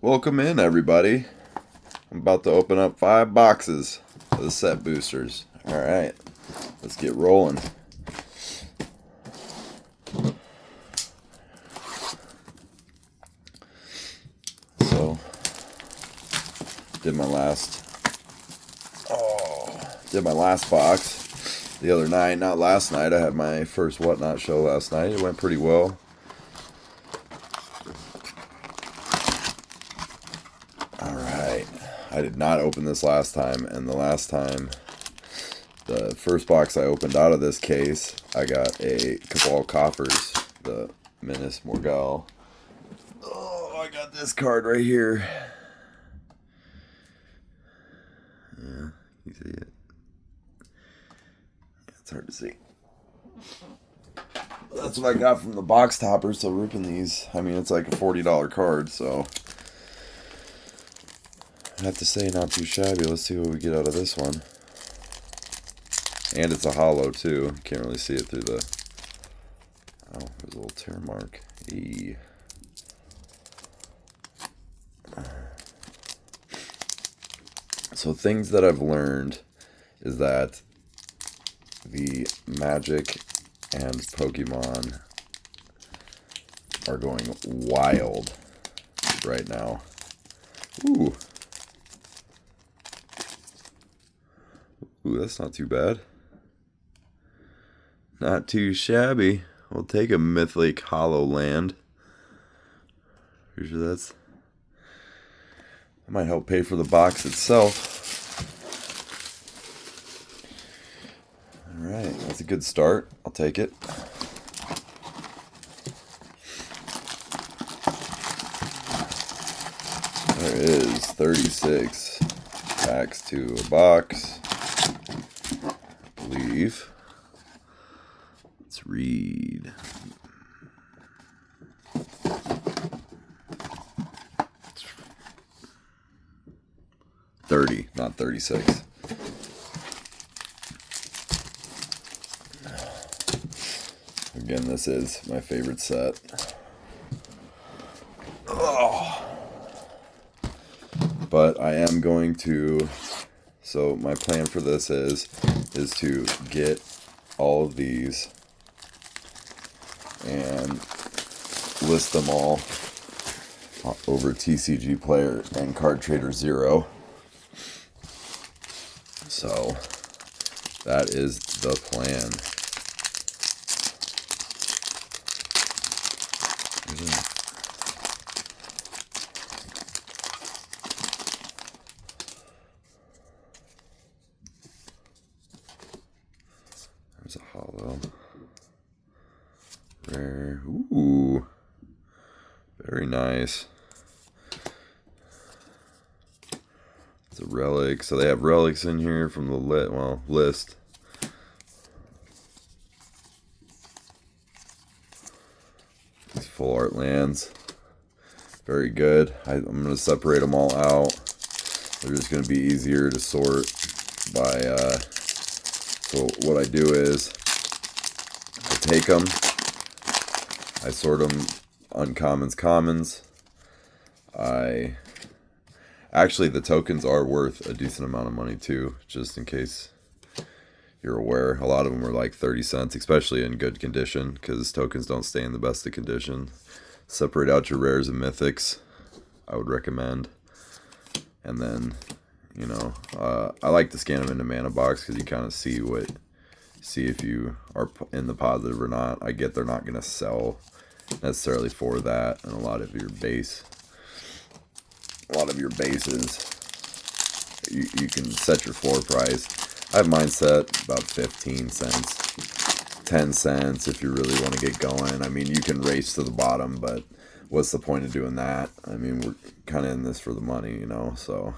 Welcome in, everybody. I'm about to open up 5 boxes of the set boosters. Alright, let's get rolling. So, did my last box the other night. Not last night. I had my first Whatnot show last night. It went pretty well. Alright, I did not open this last time, and the first box I opened out of this case, I got a Cabal Coppers, the Menace Morgul. Oh, I got this card right here. Yeah, you see it? Yeah, it's hard to see. That's what I got from the box topper, so ripping these, I mean, it's like a $40 card, so I have to say not too shabby. Let's see what we get out of this one. And it's a hollow too. Can't really see it through the... Oh, there's a little tear mark. E. So things that I've learned is that the Magic and Pokemon are going wild right now. Ooh. Ooh, that's not too bad. Not too shabby. We'll take a Mythic Hollow Land. Pretty sure that might help pay for the box itself. Alright, that's a good start. I'll take it. There is 36 packs to a box, I believe. Let's read. $30, not 36. Again, this is my favorite set. Oh. But I am going to, so my plan for this is to get all of these and list them all over TCG Player and Card Trader 0. So that is the plan. There's a hollow. Rare. Ooh. Very nice. It's a relic. So they have relics in here from the list. These full art lands. Very good. I'm going to separate them all out. They're just going to be easier to sort by... So what I do is I take them, I sort them uncommons, commons. Actually, the tokens are worth a decent amount of money too, just in case you're aware. A lot of them are like 30 cents, especially in good condition, because tokens don't stay in the best of condition. Separate out your rares and mythics, I would recommend. And then, you know, I like to scan them into Mana Box because you kind of see if you are in the positive or not. I get they're not going to sell necessarily for that, and a lot of your bases, you can set your floor price. I have mine set about 15 cents, 10 cents if you really want to get going. I mean, you can race to the bottom, but what's the point of doing that? I mean, we're kind of in this for the money, you know, so.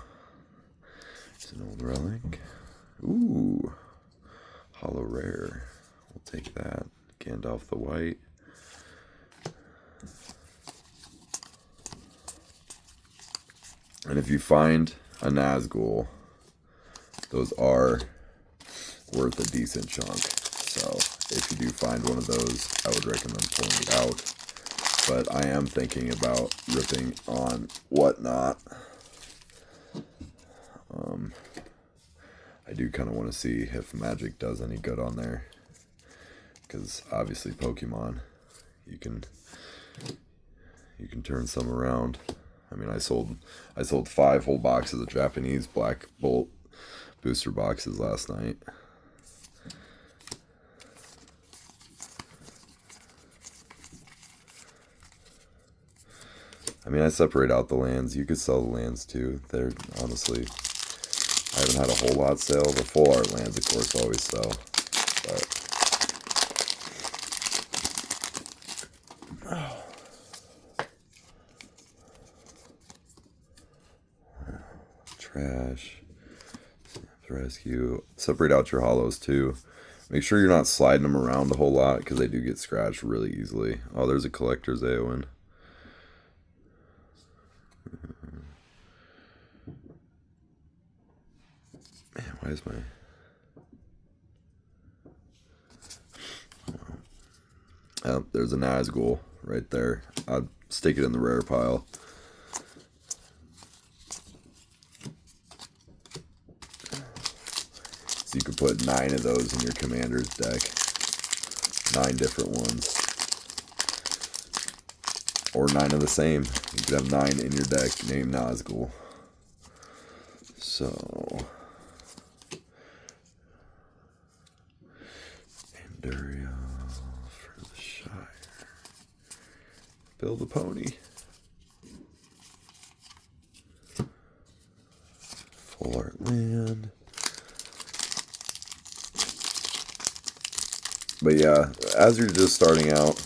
It's an old relic. Ooh. Hollow rare. We'll take that. Gandalf the White. And if you find a Nazgul, those are worth a decent chunk. So if you do find one of those, I would recommend pulling it out. but I am thinking about ripping on Whatnot. I do kind of want to see if Magic does any good on there, because obviously Pokemon, you can turn some around. I mean, I sold 5 whole boxes of Japanese Black Bolt booster boxes last night. I mean, I separate out the lands. You could sell the lands too. They're honestly, I haven't had a whole lot sell. The full art lands, of course, always sell. But trash. Rescue. Separate out your hollows too. Make sure you're not sliding them around a whole lot, because they do get scratched really easily. Oh, there's a collector's Aowen. Man, why is my... Oh, there's a Nazgul right there. I'd stick it in the rare pile. So you could put 9 of those in your commander's deck. 9 different ones. Or 9 of the same. You could have 9 in your deck named Nazgul. So... Anduria for the Shire. Build a pony. Full art land. But yeah, as you're just starting out,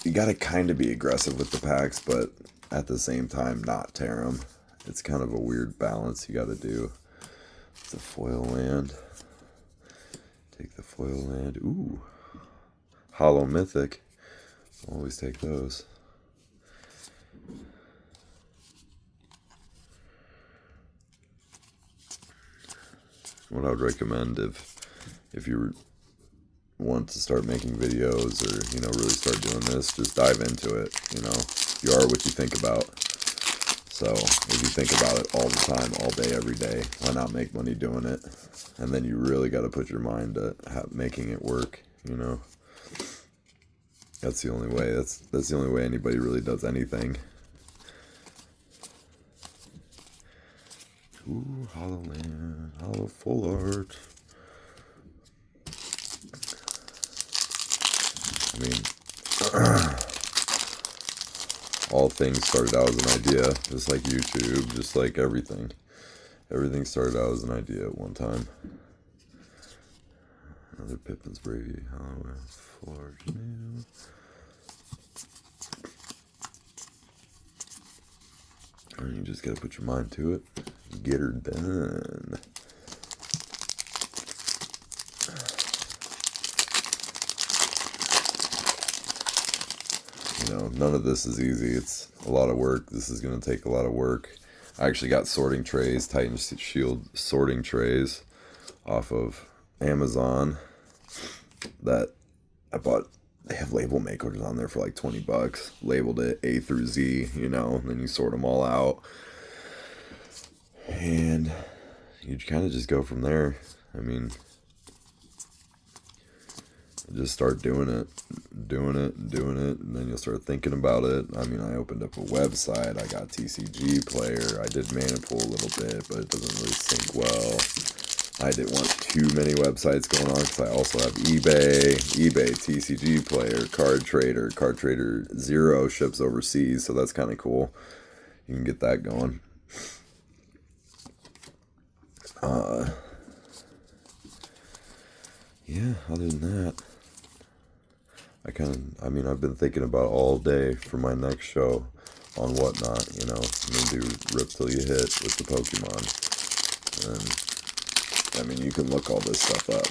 you gotta kind of be aggressive with the packs, but at the same time not tear them. It's kind of a weird balance you gotta do. It's a foil land. Take the foil land. Ooh, hollow mythic. Always take those. What I would recommend if you want to start making videos, or really start doing this, just dive into it. You are what you think about. So if you think about it all the time, all day, every day, why not make money doing it? And then you really got to put your mind to making it work. That's the only way. That's the only way anybody really does anything. Ooh, hollow land, hollow full art. I mean, all things started out as an idea, just like YouTube, just like everything. Everything started out as an idea at one time. Another Pippin's Brady, hollow full art new. And you just gotta put your mind to it. Get her done. None of this is easy. It's a lot of work. This is going to take a lot of work. I actually got sorting trays, Titan Shield sorting trays off of Amazon that I bought. They have label makers on there for like $20. Labeled it A through Z, and then you sort them all out. And you kind of just go from there. I mean, just start doing it, and then you'll start thinking about it. I mean, I opened up a website. I got TCG Player. I did Mana Pool a little bit, but it doesn't really sync well. I didn't want too many websites going on, because I also have eBay, TCG Player, Card Trader 0 ships overseas, so that's kind of cool. You can get that going. Yeah, other than that, I've been thinking about all day for my next show on Whatnot. I'm going to do Rip Till You Hit with the Pokemon. And, you can look all this stuff up.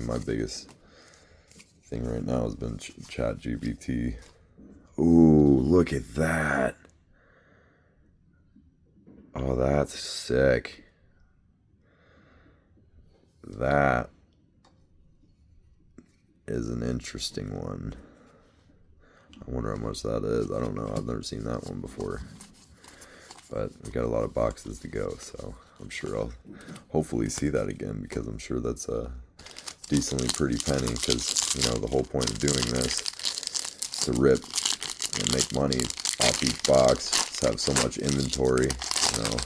My biggest thing right now has been ChatGPT. Ooh, look at that. Oh, that's sick. That is an interesting one. I wonder how much that is. I don't know. I've never seen that one before. But we got a lot of boxes to go, so I'm sure I'll hopefully see that again, because I'm sure that's a decently pretty penny, because, you know, the whole point of doing this is to rip and make money off each box, just have so much inventory, you know,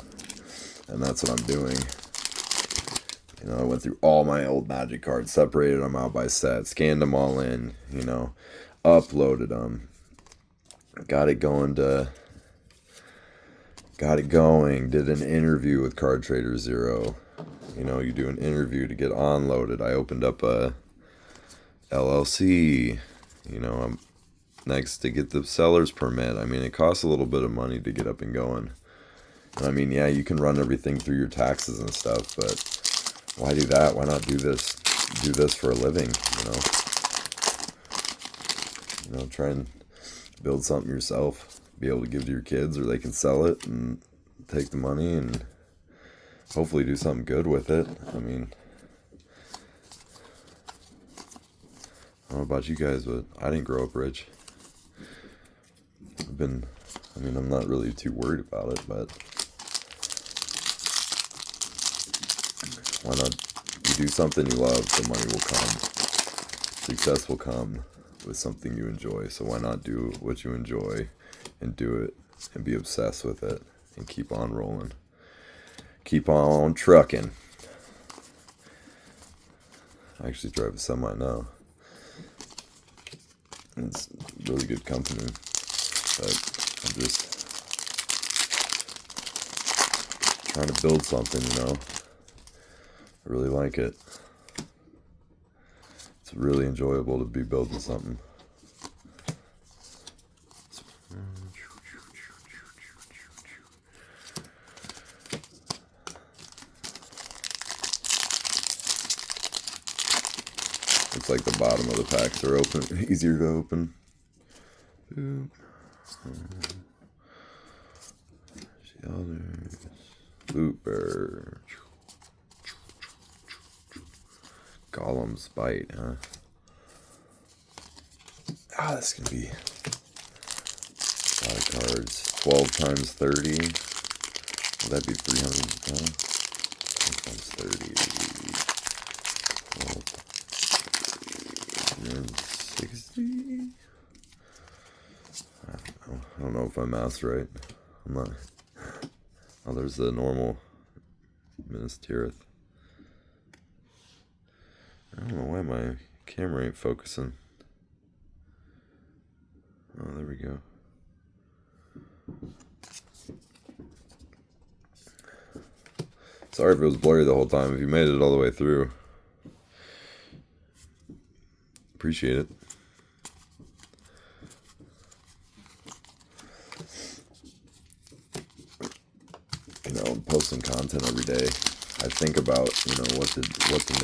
and that's what I'm doing. You know, I went through all my old Magic cards, separated them out by set, scanned them all in, you know, uploaded them, got it going, did an interview with Card Trader Zero. You know, you do an interview to get onloaded. I opened up a LLC, you know, I'm next to get the seller's permit. I mean, it costs a little bit of money to get up and going. And I mean, yeah, you can run everything through your taxes and stuff, but why do that? Why not do this for a living, you know? You know, try and build something yourself, be able to give to your kids, or they can sell it and take the money and hopefully do something good with it. I mean, I don't know about you guys, but I didn't grow up rich. I'm not really too worried about it, but why not? You do something you love, the money will come. Success will come with something you enjoy. So why not do what you enjoy and do it and be obsessed with it and keep on rolling. Keep on trucking. I actually drive a semi now. It's really good company, but I'm just trying to build something, you know. I really like it. It's really enjoyable to be building something. Looks like the bottom of the packs are open, easier to open. Looper. Golem's Bite, huh? Ah, this can be a lot of cards. 12 times 30. Would that be 300? 12 times 30. 12, 360? I don't know if I math's right. I'm not. Oh, there's the normal Minas Tirith. I don't know why my camera ain't focusing. Oh, there we go. Sorry if it was blurry the whole time. If you made it all the way through, appreciate it. You know, I'm posting content every day. I think about, you know, what to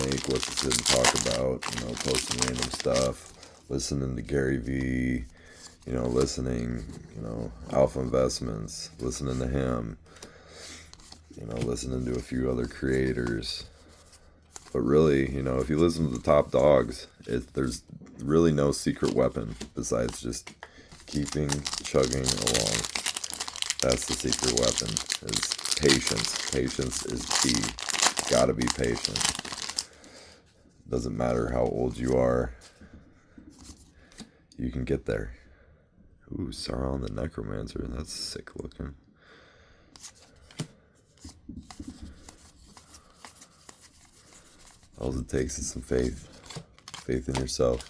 make, what to sit and talk about, you know, posting random stuff, listening to Gary V, you know, listening, you know, Alpha Investments, listening to him, you know, listening to a few other creators. But really, you know, if you listen to the top dogs, there's really no secret weapon besides just keeping chugging along. That's the secret weapon, is patience. Patience is key. Gotta be patient. Doesn't matter how old you are. You can get there. Ooh, Sauron the Necromancer. That's sick looking. All it takes is some faith. Faith in yourself.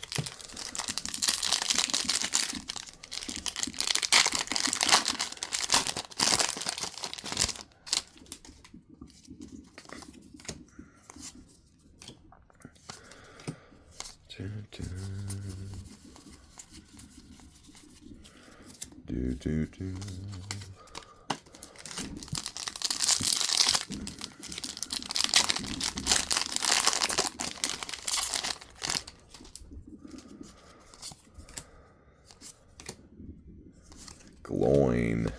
Do. Glowing.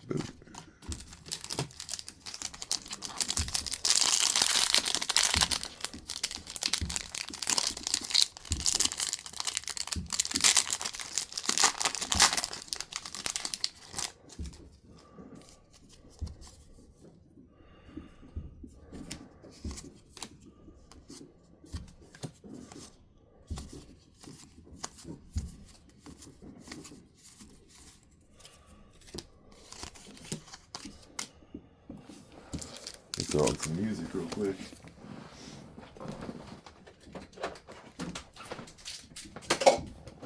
Boop. throw on some music real quick.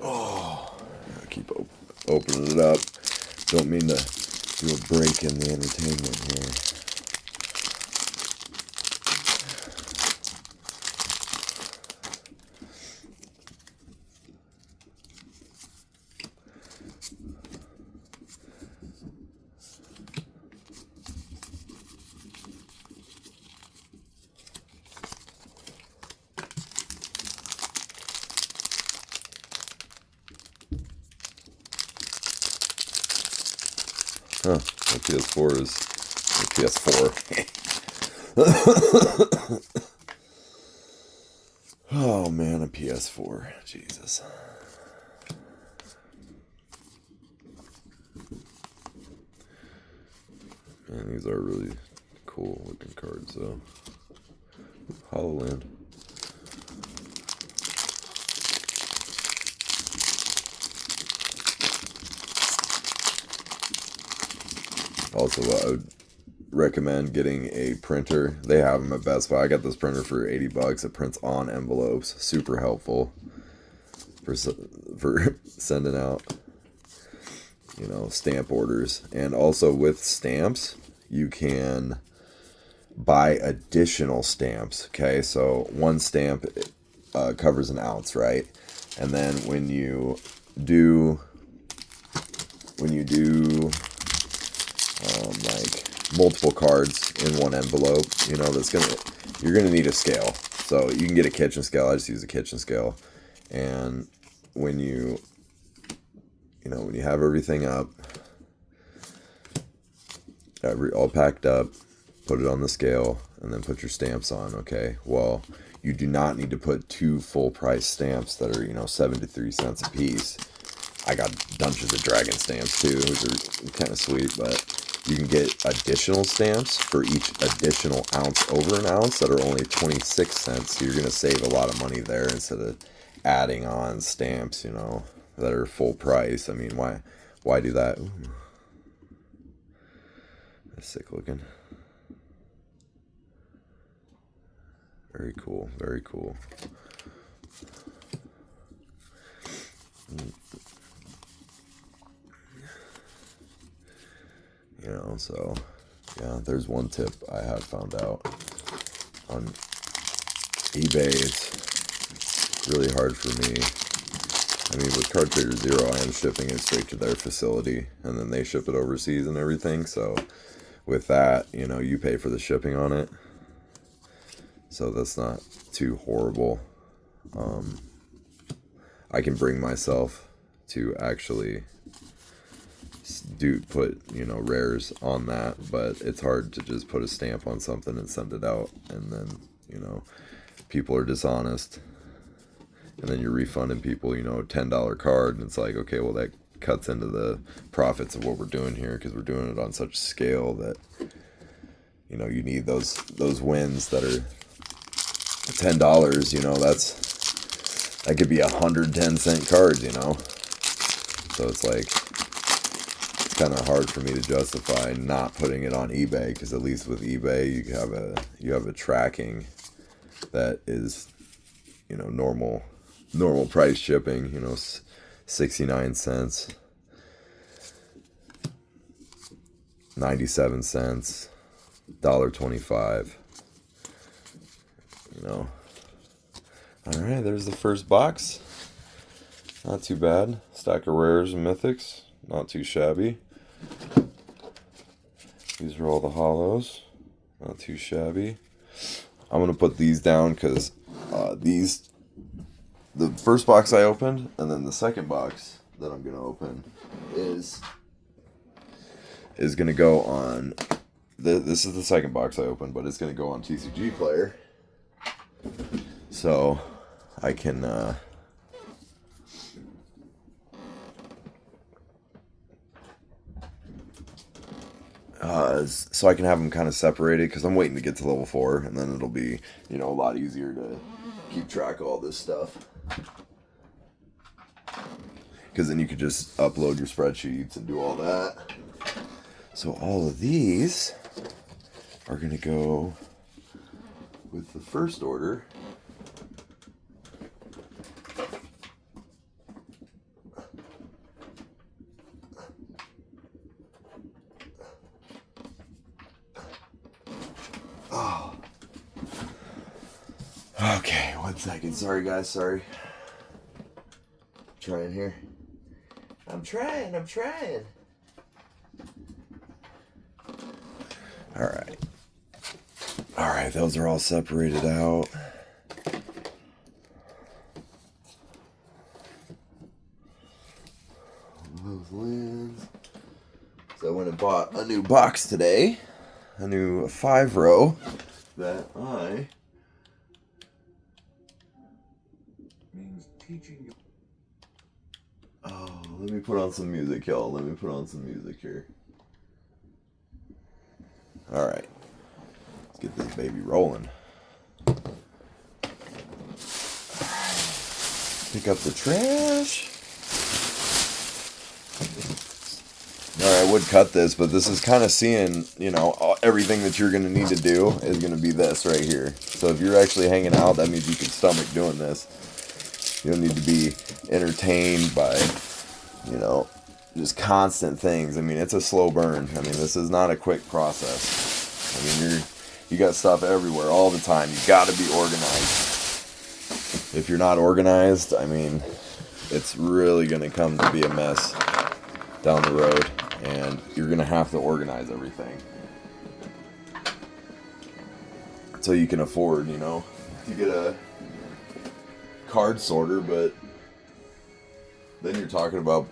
Oh, I keep opening it up. Don't mean to do a break in the entertainment here. Huh, my PS4 is PS4. Oh man, a PS4. Jesus. Man, these are really cool looking cards though. HoloLand. Also, I would recommend getting a printer. They have them at Best Buy. I got this printer for $80. It prints on envelopes. Super helpful for sending out, you know, stamp orders. And also with stamps, you can buy additional stamps. Okay, so one stamp covers an ounce, right? And then when you do like multiple cards in one envelope, you know, you're gonna need a scale. So you can get a kitchen scale. I just use a kitchen scale. And when you have everything up, all packed up, put it on the scale, and then put your stamps on. Okay, well, you do not need to put 2 full price stamps that are 73 cents a piece. I got bunches of dragon stamps too, which are kind of sweet, but you can get additional stamps for each additional ounce over an ounce that are only 26 cents. So you're going to save a lot of money there instead of adding on stamps, that are full price. I mean, why do that? Ooh. That's sick looking. Very cool, very cool. So yeah, there's one tip I have found out on eBay. It's really hard for me. I mean, with Card Trader Zero, I am shipping it straight to their facility, and then they ship it overseas and everything. So with that, you pay for the shipping on it. So that's not too horrible. I can bring myself to actually put rares on that, but it's hard to just put a stamp on something and send it out, and then people are dishonest, and then you're refunding people $10 card, and it's like, okay, well, that cuts into the profits of what we're doing here, because we're doing it on such a scale that you need those wins that are $10. That could be 110-cent cards, so it's like kind of hard for me to justify not putting it on eBay, because at least with eBay you have a tracking that is normal price shipping, 69 cents, 97 cents, $1.25. All right, there's the first box. Not too bad. Stack of rares and mythics, not too shabby. These are all the hollows. Not too shabby. I'm going to put these down because the first box I opened, and then the second box that I'm going to open is going to go on... This is the second box I opened, but it's going to go on TCG Player. So I can... so I can have them kind of separated, because I'm waiting to get to level 4, and then it'll be, a lot easier to keep track of all this stuff. Because then you could just upload your spreadsheets and do all that. So all of these are going to go with the first order. Oh. Okay, 1 second. Sorry, guys. Sorry. Trying here. I'm trying. All right, those are all separated out. Those lens. So I went and bought a new box today, a new 5-row that I means teaching. Oh, let me put on some music, y'all. Let me put on some music here. All right. Let's get this baby rolling. Pick up the trash. Alright, I would cut this, but this is kind of seeing, you know, everything that you're going to need to do is going to be this right here. So if you're actually hanging out, that means you can stomach doing this. You don't need to be entertained by, you know, just constant things. I mean, it's a slow burn. I mean, this is not a quick process. I mean, you got stuff everywhere all the time. You got to be organized. If you're not organized, I mean, it's really going to come to be a mess down the road, and you're going to have to organize everything so you can afford, you know, to get a card sorter, but then you're talking about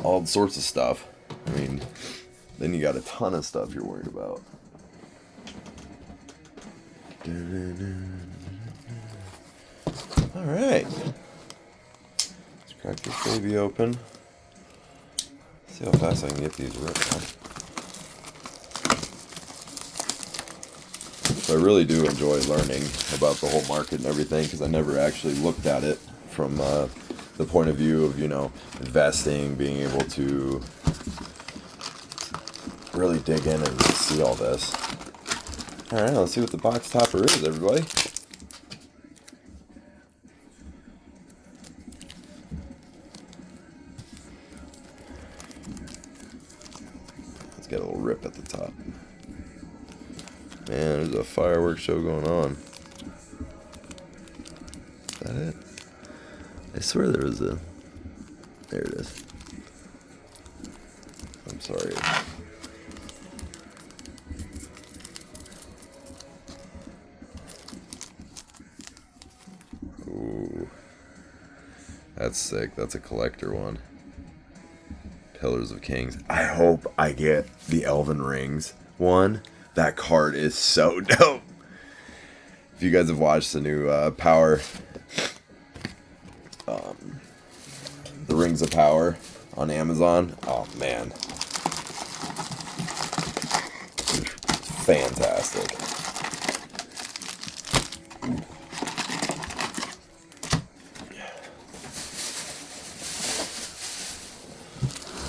all sorts of stuff. I mean, then you got a ton of stuff you're worried about. All right, let's crack this baby open. See how fast I can get these ripped out. So I really do enjoy learning about the whole market and everything, because I never actually looked at it from the point of view of, you know, investing, being able to really dig in and see all this. All right, let's see what the box topper is, everybody. Let's get a little rip at the top. Man, there's a fireworks show going on. Is that it? I swear there was a... There it is. I'm sorry. Ooh. That's sick. That's a collector one. Pillars of Kings. I hope I get the Elven Rings one. That card is so dope. If you guys have watched the new Power, the Rings of Power on Amazon, oh man, fantastic.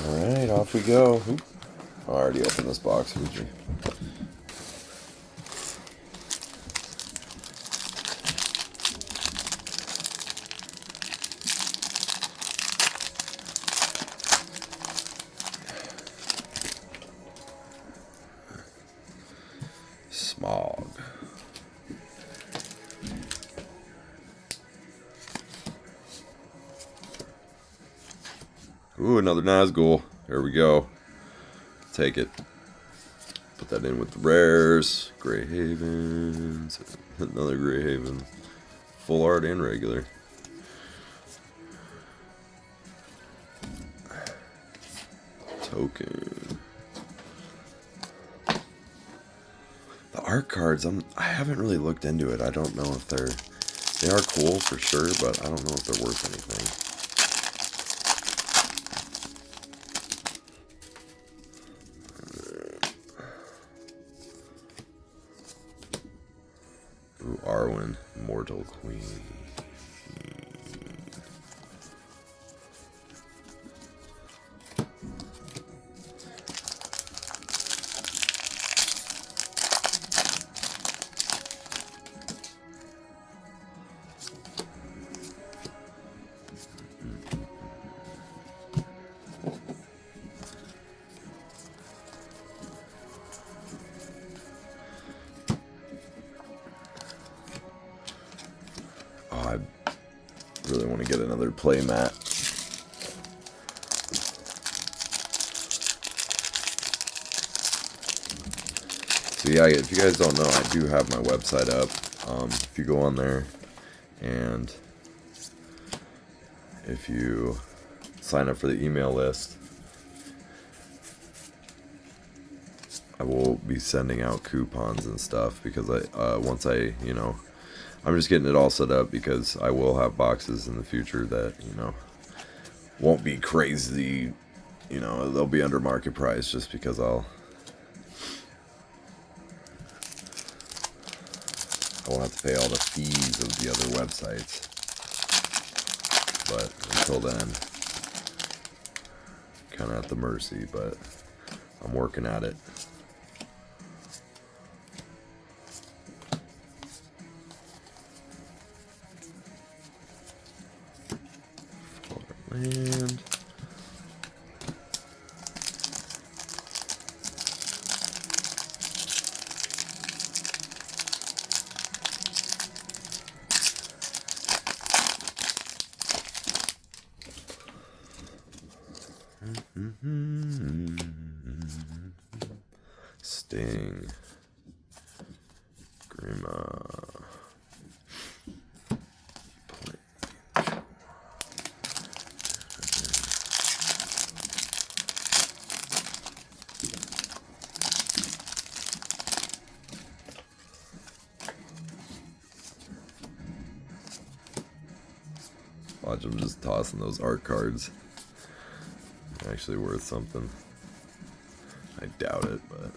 All right, off we go. Oop. I already opened this box. Smog. Ooh, another Nazgul. There we go. Take it. Put that in with the rares. Grey Havens. Another Grey Haven. Full art and regular. Token. The art cards, I haven't really looked into it. I don't know if they are cool for sure, but I don't know if they're worth anything. Ooh, Arwen, Mortal Queen. really want to get another play mat. So yeah, if you guys don't know, I do have my website up. If you go on there and if you sign up for the email list, I will be sending out coupons and stuff because once I, I'm just getting it all set up because I will have boxes in the future that, won't be crazy, they'll be under market price just because I won't have to pay all the fees of the other websites. But until then, kind of at the mercy, but I'm working at it. Land. Sting. Grima. Watch them just tossing those art cards. They're actually worth something. I doubt it, but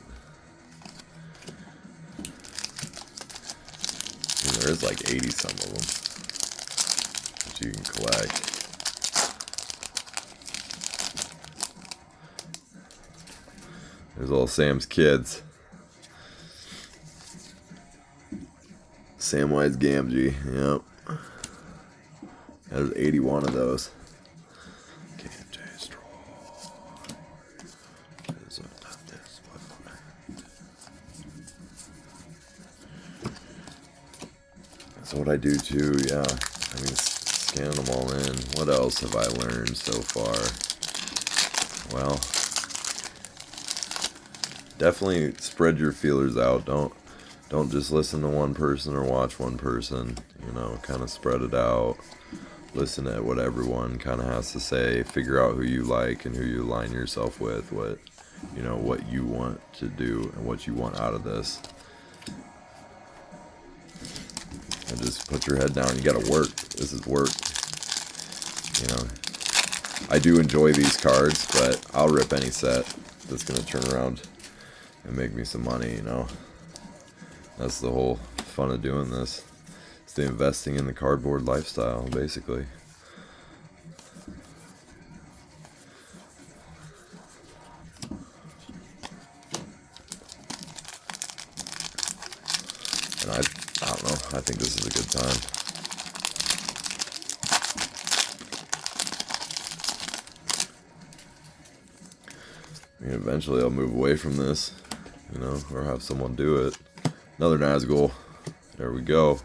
there's like 80 some of them that you can collect. There's little Sam's kids. Samwise Gamgee, yep. There's 81 of those. So what I do too, yeah, I mean, scanning them all in. What else have I learned so far? Well, definitely spread your feelers out. Don't just listen to one person or watch one person. Kind of spread it out. Listen to what everyone kind of has to say. Figure out who you like and who you align yourself with. What you want to do and what you want out of this. And just put your head down. You gotta work. This is work. I do enjoy these cards, but I'll rip any set that's gonna turn around and make me some money. That's the whole fun of doing this. It's the investing in the cardboard lifestyle, basically. And I don't know. I think this is a good time. I mean, eventually I'll move away from this, or have someone do it. Another Nazgul. There we go.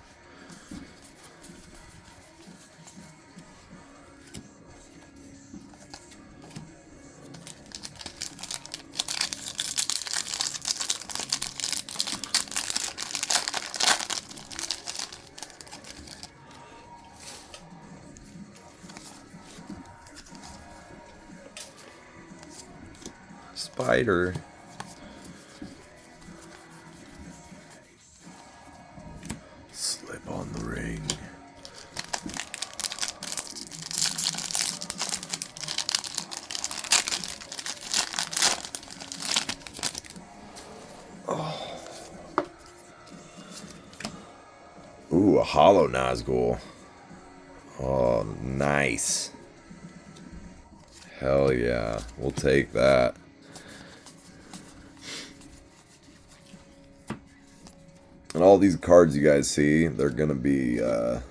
Spider. Slip on the ring. Oh. Ooh, a hollow Nazgul. Oh, nice. Hell yeah. We'll take that. And all these cards you guys see, they're gonna be on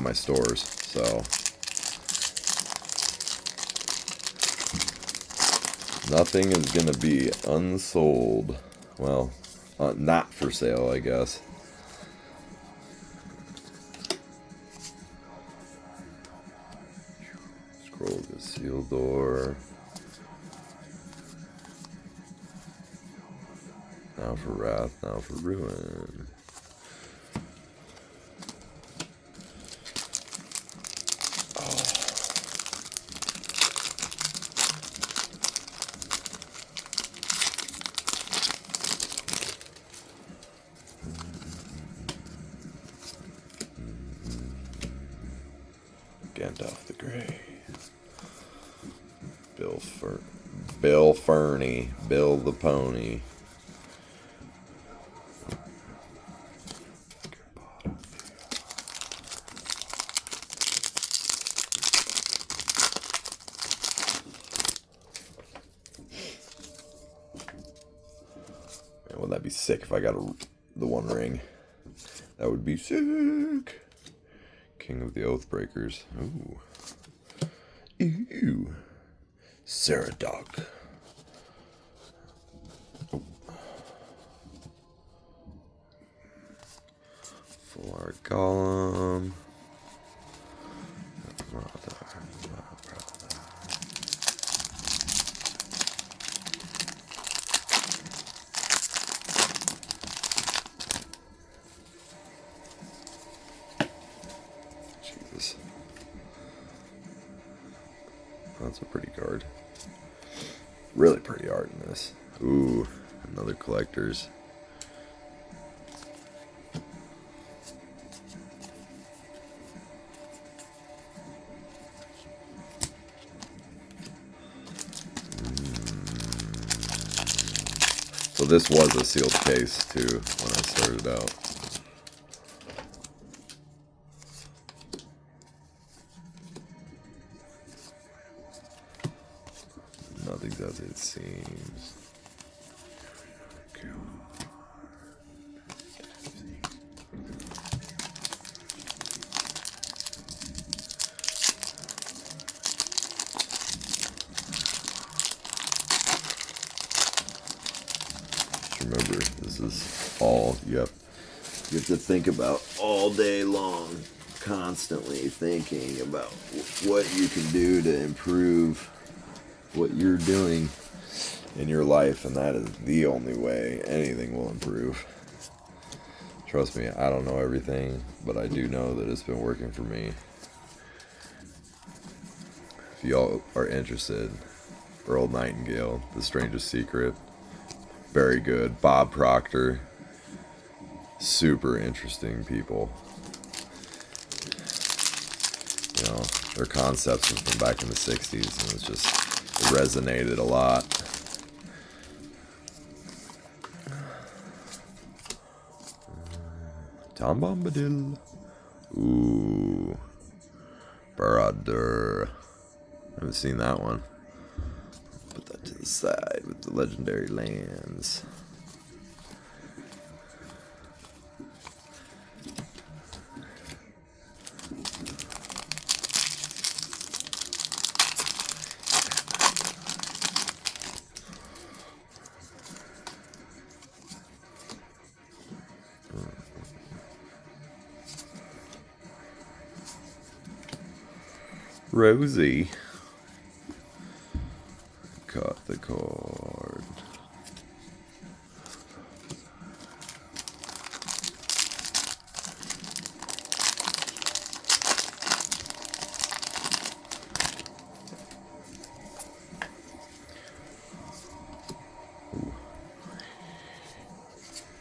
my stores. So nothing is gonna be unsold. Well, not for sale, I guess. Dumbledore. Now for Wrath, now for Ruin. Gandalf the Grey. Bill Fernie. Bill the Pony. Man, wouldn't that be sick if I got the One Ring? That would be sick. King of the Oathbreakers. Ooh. Ew. Saradoc. Oh. Full art Golem. Jesus. That's a pretty card. Really pretty art in this. Ooh, another collector's. So this was a sealed case too when I started out. Nothing's as it seems. Remember, this is all you have to think about all day long, constantly thinking about what you can do to improve what you're doing in your life, and that is the only way anything will improve. Trust me, I don't know everything, but I do know that it's been working for me. If y'all are interested, Earl Nightingale, The Strangest Secret, very good. Bob Proctor, super interesting people. You know, their concepts was from back in the 60s, and it resonated a lot. Tom Bombadil. Ooh. Barad-dûr. I haven't seen that one. Put that to the side with the legendary lands. Rosie. Cut the cord. Ooh.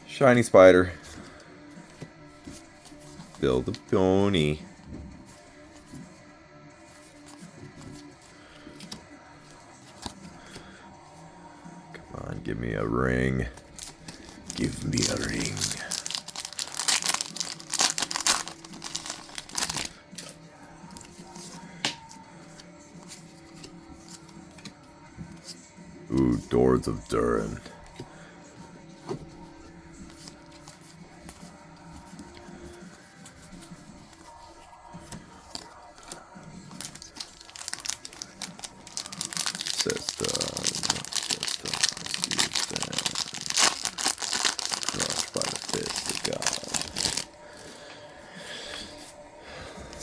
Shiny spider. Bill the Pony. Give me a ring. Give me a ring. Ooh, Doors of Durin.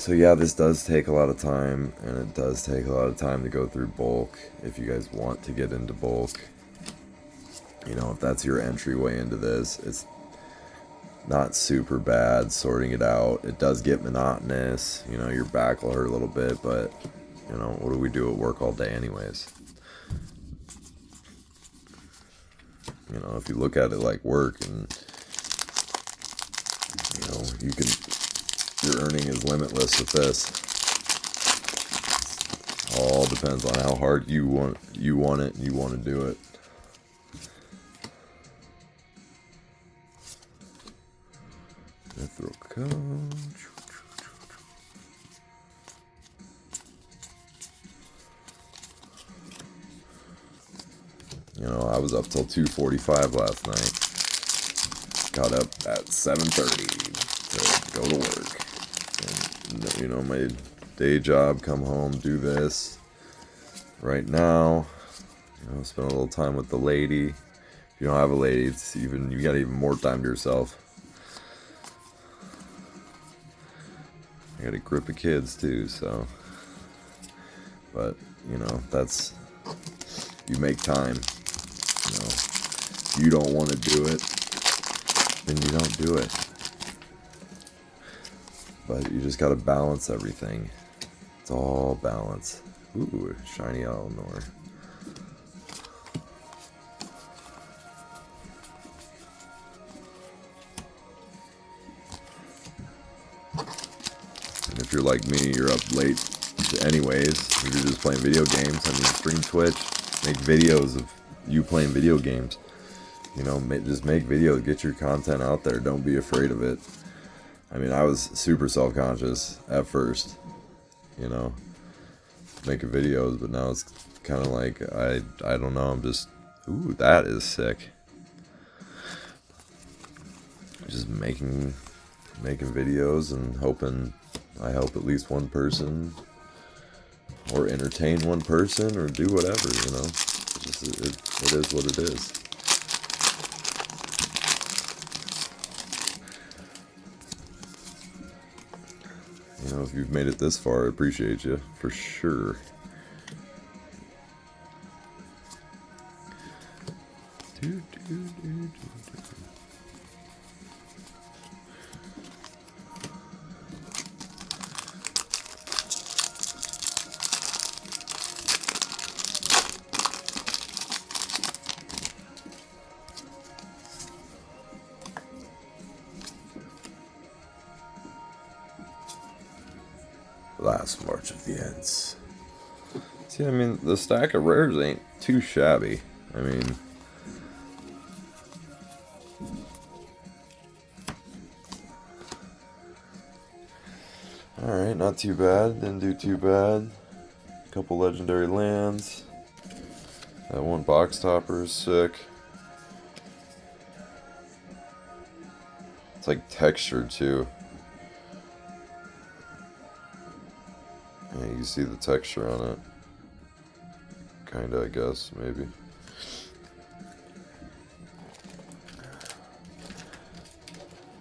So yeah, this does take a lot of time, and it does take a lot of time to go through bulk if you guys want to get into bulk. You know, if that's your entryway into this, it's not super bad sorting it out. It does get monotonous. You know, your back will hurt a little bit, but, you know, what do we do at work all day anyways? You know, if you look at it like work, and, you know, your earning is limitless with this. All depends on how hard you want it and you want to do it. Throw code. You know, I was up till 2:45 last night. Got up at 7:30 to go to work. And, you know, my day job, come home, do this. Right now, you know, spend a little time with the lady. If you don't have a lady, it's even, you got even more time to yourself. I got a group of kids too, so, but, you know, that's, you make time. You know, if you don't want to do it, then you don't do it. But you just got to balance everything. It's all balance. Ooh, shiny Eleanor. And if you're like me, you're up late anyways. If you're just playing video games, I mean, stream Twitch, make videos of you playing video games. You know, just make videos, get your content out there. Don't be afraid of it. I mean, I was super self-conscious at first, you know, making videos, but now it's kind of like, I don't know, I'm just, ooh, that is sick. Just making videos and hoping I help at least one person, or entertain one person, or do whatever, you know. It is what it is. You know, if you've made it this far, I appreciate you, for sure. Last march of the ends. See, I mean, the stack of rares ain't too shabby. I mean, alright, not too bad. Didn't do too bad. Couple legendary lands. That one box topper is sick. It's like textured too. Yeah, you can see the texture on it. Kinda, I guess, maybe.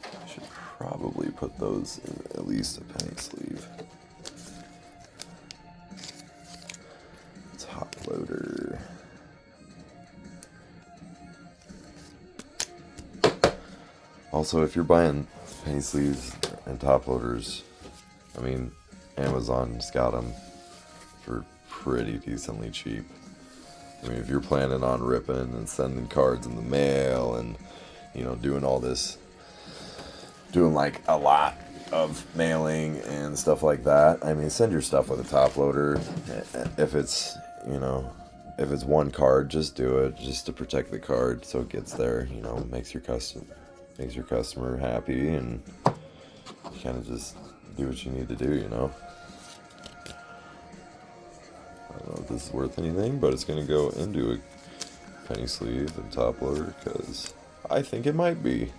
I should probably put those in at least a penny sleeve. Top loader. Also, if you're buying penny sleeves and top loaders, I mean, Amazon's got them for pretty decently cheap. I mean, if you're planning on ripping and sending cards in the mail and, you know, doing all this, doing like a lot of mailing and stuff like that, I mean, send your stuff with a top loader. If it's, you know, if it's one card, just do it, just to protect the card so it gets there, you know, makes your customer happy, and you kind of just do what you need to do, you know. I don't know if this is worth anything, but it's going to go into a penny sleeve and top loader because I think it might be.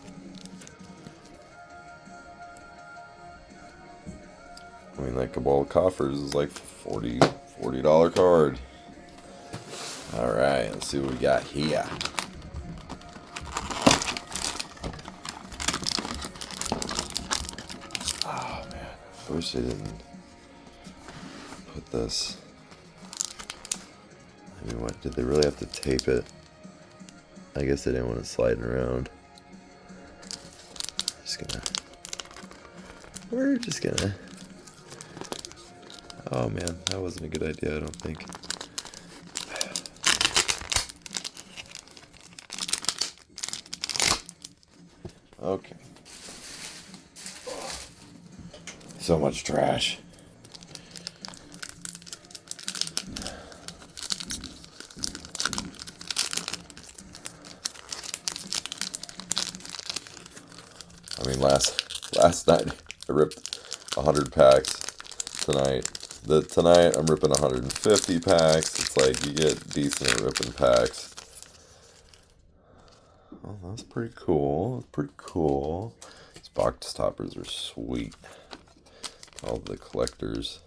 I mean, that Cabal Coffers is like $40 card. Alright, let's see what we got here. I wish they didn't put this. I mean, what did they really have to tape it? I guess they didn't want it sliding around. We're just gonna. Oh man, that wasn't a good idea, I don't think. Okay. So much trash. I mean, last night I ripped 100 packs. Tonight I'm ripping 150 packs. It's like you get decent at ripping packs. Oh, that's pretty cool. That's pretty cool. These box toppers are sweet. All the collectors.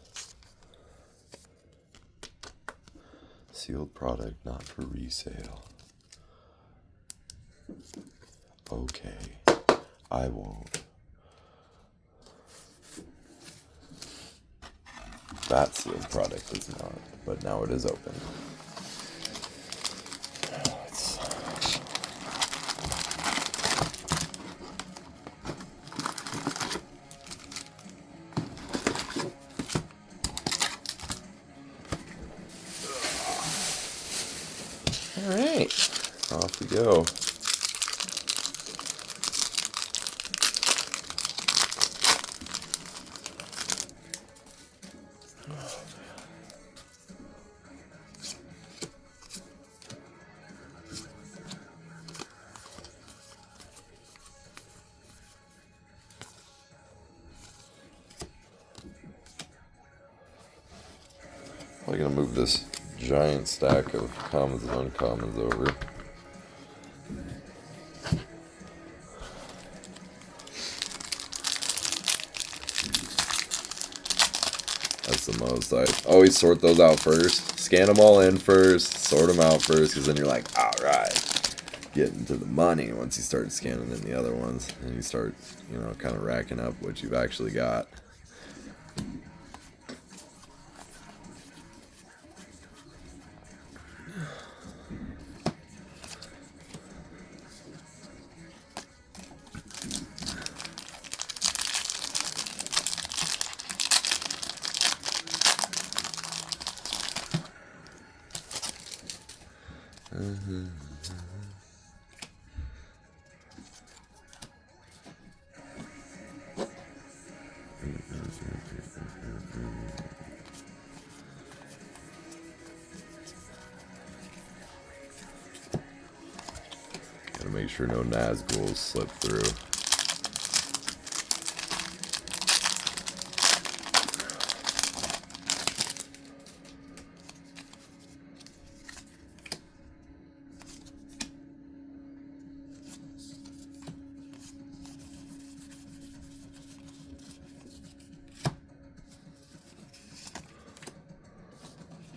Sealed product, not for resale. Okay, I won't. That sealed product is not, but now it is open. Alright, off we go. I'm gonna move this giant stack of commons and uncommons over. That's the most. I always sort those out first. Scan them all in first, sort them out first, because then you're like, alright, getting to the money once you start scanning in the other ones. And you start, kind of racking up what you've actually got. Gotta make sure no Nazguls slip through.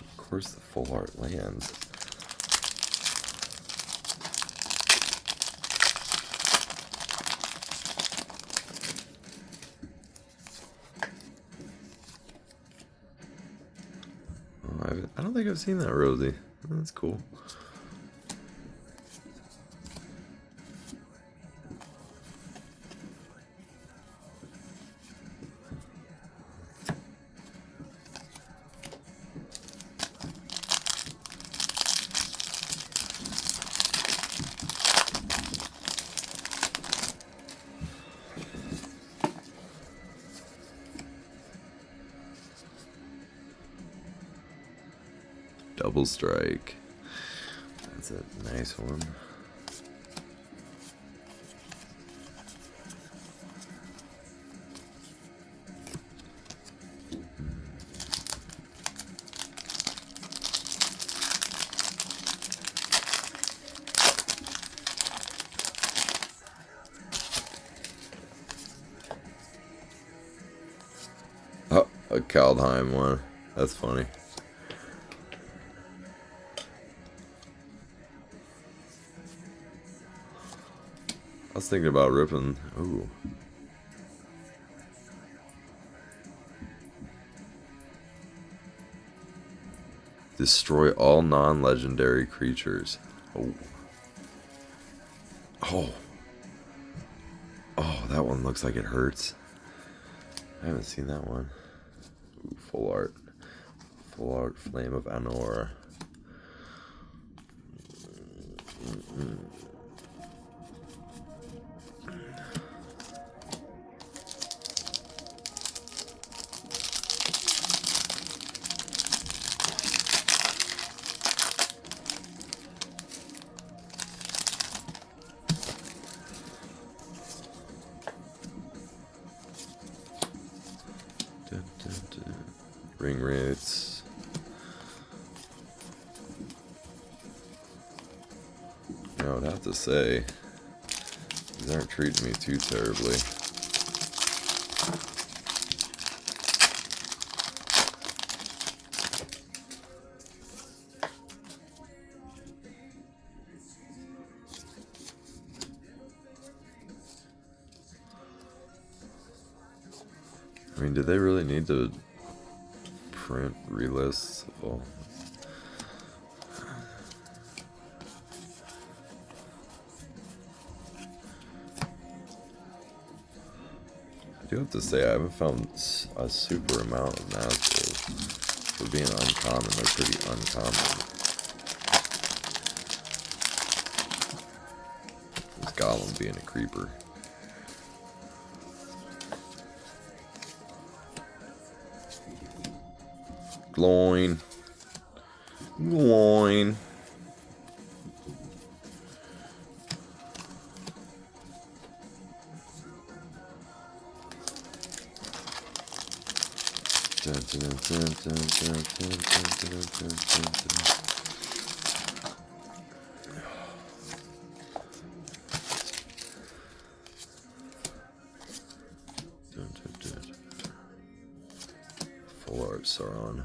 Of course, the full art lands. I don't think I've seen that Rosie. That's cool. Double strike. That's a nice one. Oh, a Kaldheim one. That's funny. I was thinking about ripping. Ooh. Destroy all non-legendary creatures. Oh. Oh. Oh, that one looks like it hurts. I haven't seen that one. Ooh, full art. Full art Flame of Anor. Dun, dun, dun. Ring rates. I would have to say, these aren't treating me too terribly. I mean, do they really need to print relists? Well, I do have to say, I haven't found a super amount of naturals. For being uncommon, they're pretty uncommon. This golem being a creeper. Gloin. Gloin. Full art Sauron.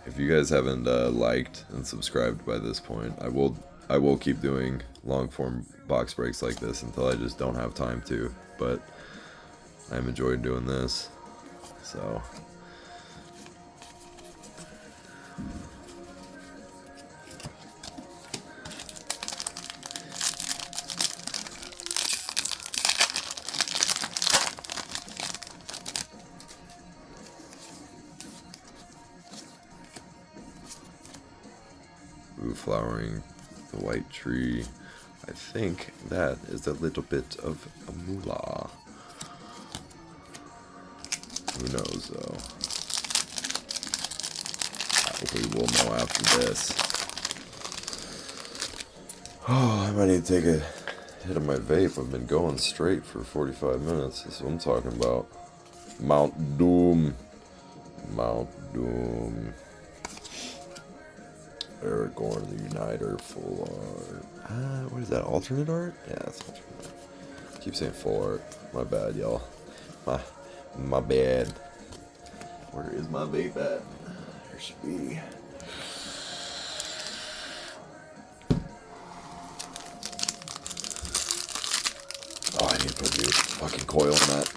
If you guys haven't liked and subscribed by this point, I will keep doing long form box breaks like this until I just don't have time to. But I'm enjoying doing this, so. Ooh, flowering the white tree. I think that is a little bit of a moolah. Who knows, though? We will know after this. Oh, I might need to take a hit of my vape. I've been going straight for 45 minutes. That's what I'm talking about. Mount Doom. Mount Doom. Aragorn the Uniter, full art. What is that, alternate art? Yeah, that's alternate art. I keep saying full art. My bad, y'all. My bad. Where is my vape at? There should be. Oh, I need to put the fucking coil in that.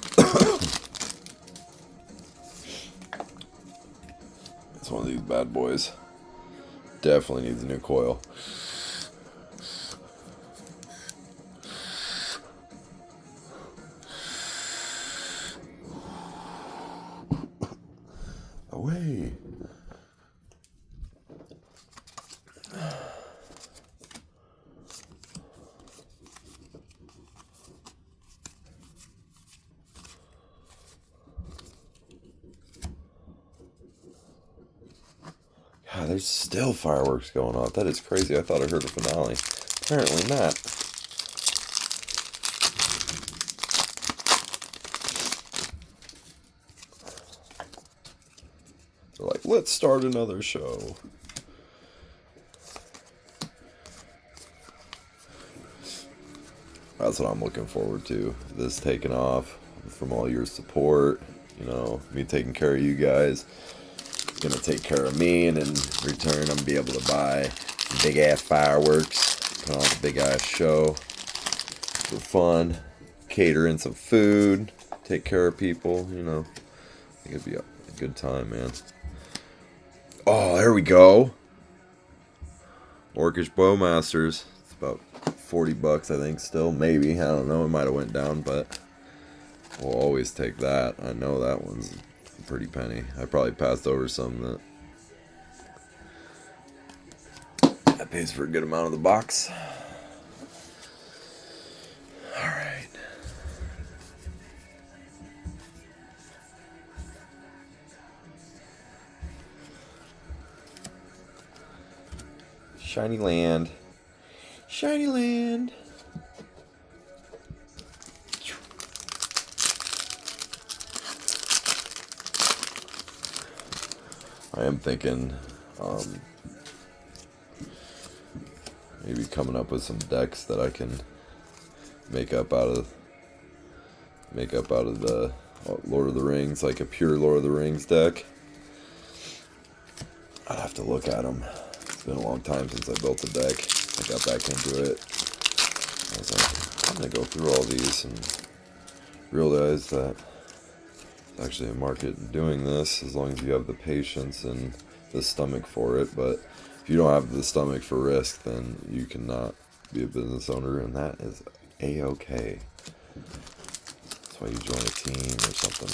It's one of these bad boys. Definitely needs a new coil. Away. God, there's still fireworks going on. That is crazy. I thought I heard a finale. Apparently not. They're like, let's start another show. That's what I'm looking forward to. This taking off from all your support. You know, me taking care of you guys is gonna take care of me, and in return, I'm gonna be able to buy some big ass fireworks, put on a big ass show for fun, cater in some food, take care of people. You know, I think it'd be a good time, man. Oh, there we go. Orcish Bowmasters. It's about $40, I think, still. Maybe. I don't know. It might have went down, but we'll always take that. I know that one's a pretty penny. I probably passed over some that pays for a good amount of the box. Alright. Shiny land. Shiny land. I am thinking maybe coming up with some decks that I can make up out of the Lord of the Rings, like a pure Lord of the Rings deck. I'd have to look at them. It's been a long time since I built a deck. I got back into it. I was like, I'm gonna go through all these and realize that there's actually a market in doing this as long as you have the patience and the stomach for it. But if you don't have the stomach for risk, then you cannot be a business owner, and that is a-okay. That's why you join a team or something.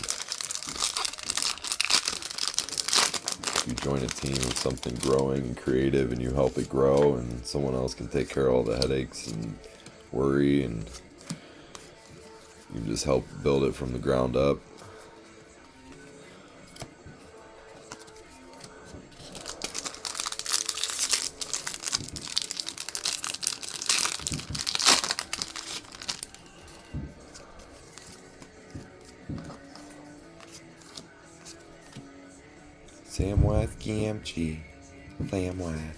You join a team with something growing and creative, and you help it grow, and someone else can take care of all the headaches and worry, and you just help build it from the ground up. Samwise Gamgee. Samwise.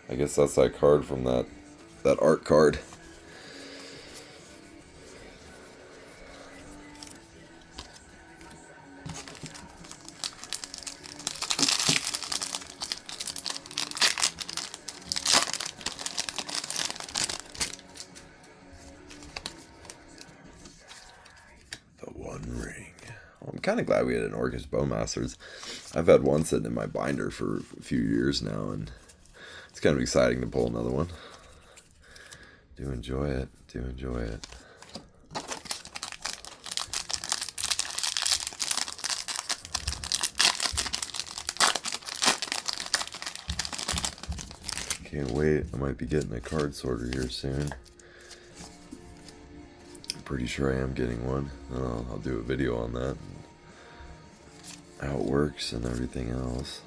I guess that's that card from that art card. The One Ring. I'm kind of glad we had an Orcish Bowmasters. I've had one sitting in my binder for a few years now, and it's kind of exciting to pull another one. Do enjoy it. Do enjoy it. Can't wait. I might be getting a card sorter here soon. I'm pretty sure I am getting one. I'll do a video on that. How it works and everything else.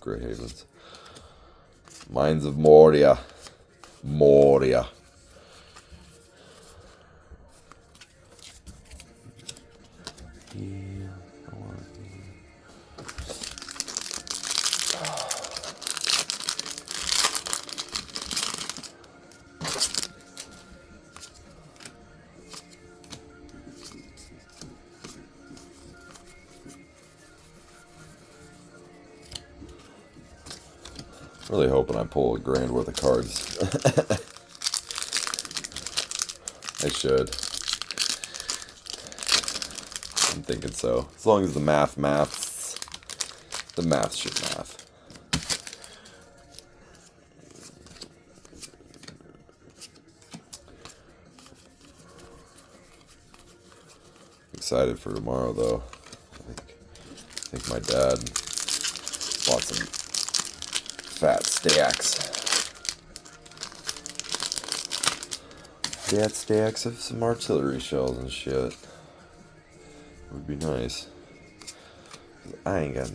Grey Havens. Mines of Moria. Moria. Really hoping I pull $1,000 worth of cards. I should. I'm thinking so. As long as the maths. The math should math. Excited for tomorrow, though. I think my dad bought some fat stacks. Fat stacks of some artillery shells and shit. Would be nice. I ain't got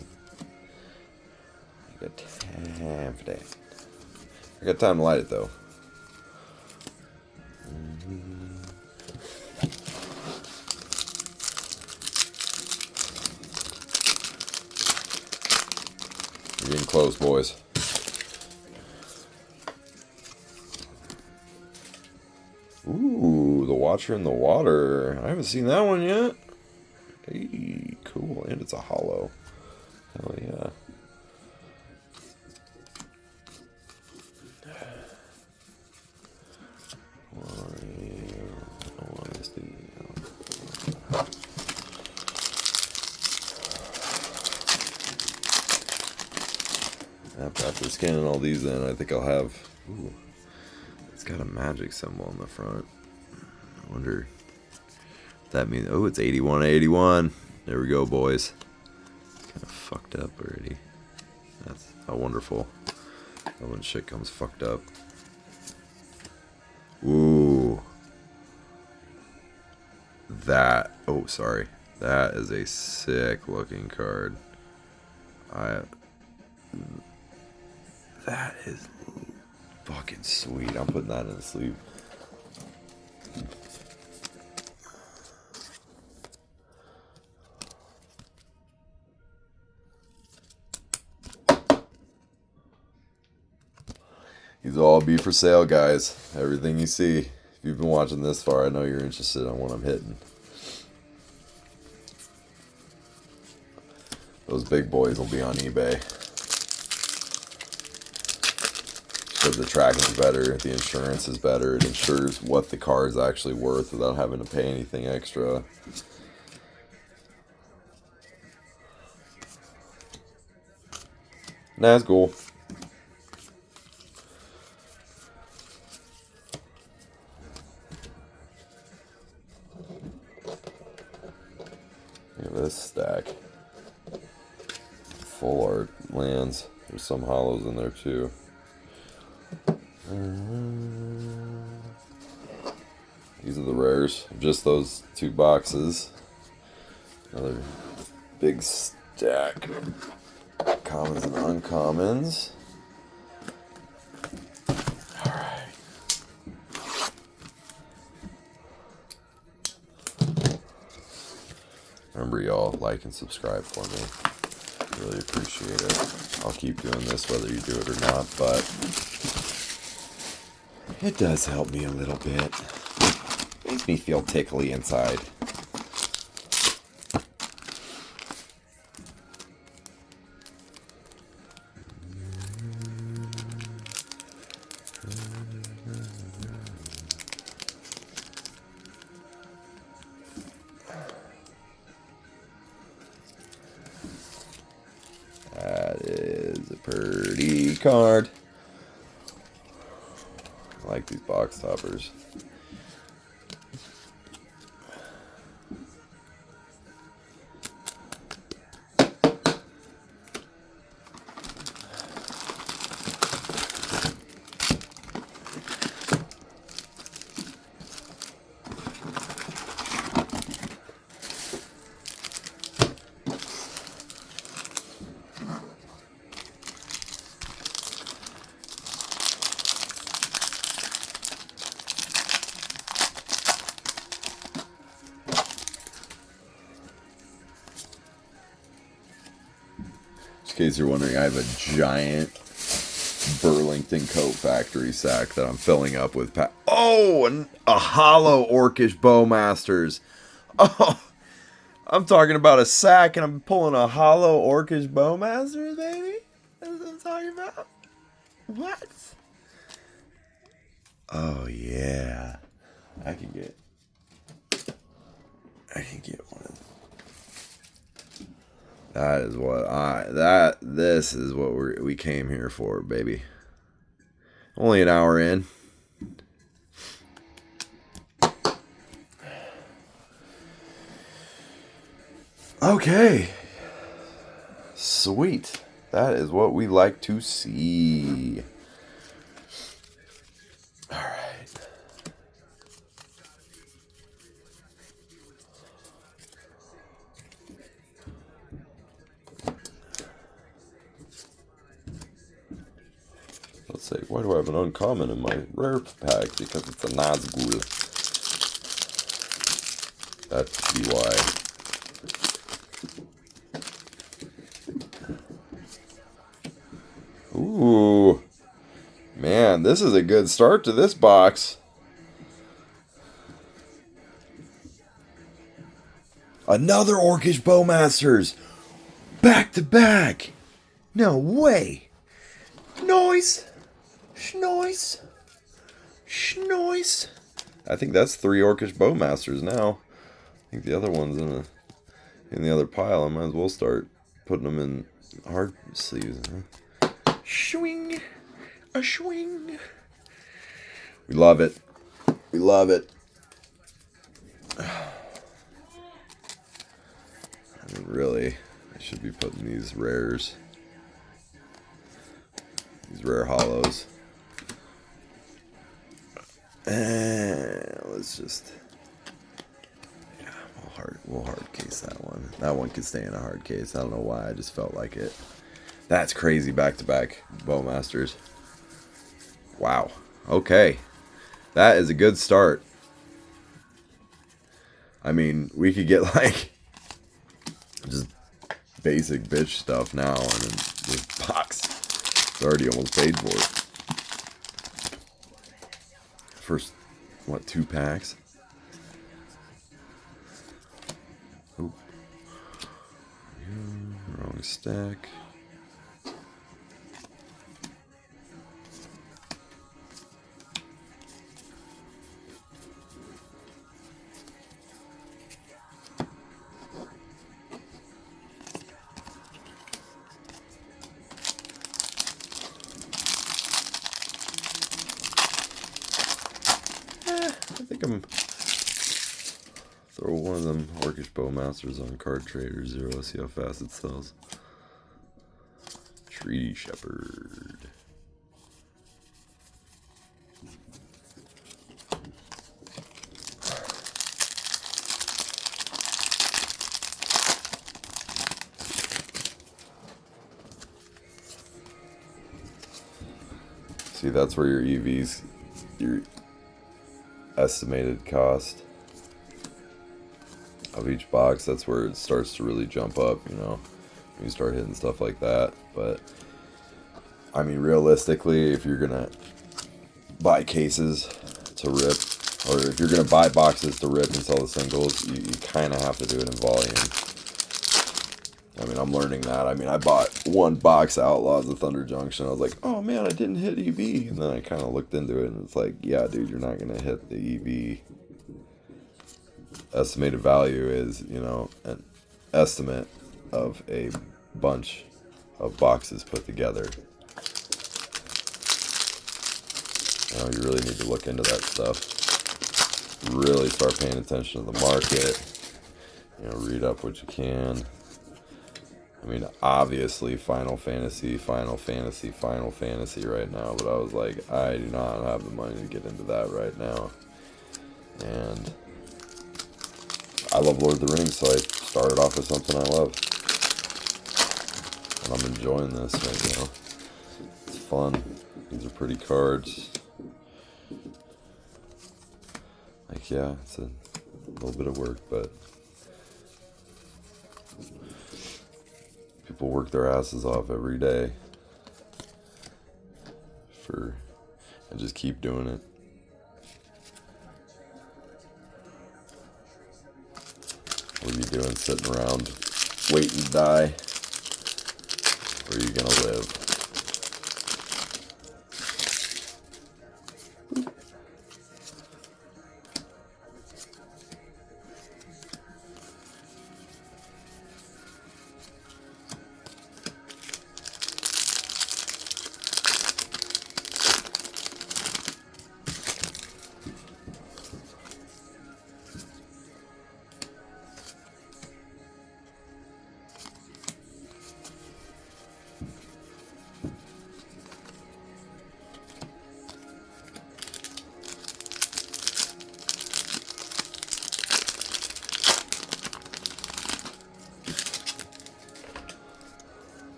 time for that. I got time to light it though. We're getting close, boys. Ooh, the Watcher in the Water. I haven't seen that one yet. Hey, cool. And it's a hollow. Hell yeah. After scanning all these in, I think I'll have... Ooh, it's got a magic symbol on the front. I wonder if that means... Oh, it's 8181. There we go, boys. Kind of fucked up already. That's how wonderful. When shit comes fucked up. Ooh. That... Oh, sorry. That is a sick looking card. That is fucking sweet. I'm putting that in the sleeve. These will all be for sale, guys. Everything you see. If you've been watching this far, I know you're interested in what I'm hitting. Those big boys will be on eBay. So the tracking's better, the insurance is better, it ensures what the car is actually worth without having to pay anything extra. That's cool. Look at this stack. Full art lands. There's some hollows in there too. These are the rares. Just those two boxes. Another big stack. Commons and uncommons. Alright. Remember, y'all, like and subscribe for me. Really appreciate it. I'll keep doing this whether you do it or not, but it does help me a little bit. Makes me feel tickly inside. That is a pretty card. I like these box toppers. In case you're wondering, I have a giant Burlington Coat Factory sack that I'm filling up with a hollow Orcish Bowmasters. Oh, I'm talking about a sack and I'm pulling a hollow Orcish Bowmasters, baby? That's what I'm talking about? What? Oh, yeah. I can get one of them. That is what this is what we came here for, baby. Only an hour in. Okay. Sweet. That is what we like to see. All right. sake, why do I have an uncommon in my rare pack? Because it's a Nazgul. That could be why. Ooh. Man, this is a good start to this box. Another Orcish Bowmasters! Back to back! No way! Noise! Schnoise! Schnoise! I think that's 3 Orcish Bowmasters now. I think the other one's in the other pile. I might as well start putting them in hard sleeves. Huh? Swing! A swing! We love it. We love it. I mean, really, I should be putting these rares. These rare hollows. Let's just... Yeah, we'll hard case that one. That one could stay in a hard case. I don't know why, I just felt like it. That's crazy, back-to-back Bowmasters. Wow. Okay. That is a good start. I mean, we could get like just basic bitch stuff now, and then this box is already almost paid for it. First, what, 2 packs? Oh. Wrong stack. I think I'm throw one of them Orcish Bowmasters on Card Trader 0, see how fast it sells. Tree Shepherd. See, that's where your EVs, your estimated cost of each box, that's where it starts to really jump up, you know, when you start hitting stuff like that. But I mean, realistically, if you're gonna buy cases to rip, or if you're gonna buy boxes to rip and sell the singles, you kind of have to do it in volume. I mean, I'm learning that. I mean, I bought 1 box Outlaws of Thunder Junction. I was like, oh man, I didn't hit EV. And then I kind of looked into it, and it's like, yeah, dude, you're not going to hit the EV. Estimated value is, you know, an estimate of a bunch of boxes put together. You know, you really need to look into that stuff. Really start paying attention to the market. You know, read up what you can. I mean, obviously, Final Fantasy right now, but I was like, I do not have the money to get into that right now. And I love Lord of the Rings, so I started off with something I love. And I'm enjoying this right now. It's fun. These are pretty cards. Like, yeah, it's a little bit of work, but people work their asses off every day and just keep doing it. What are you doing sitting around waiting to die? Or are you gonna live?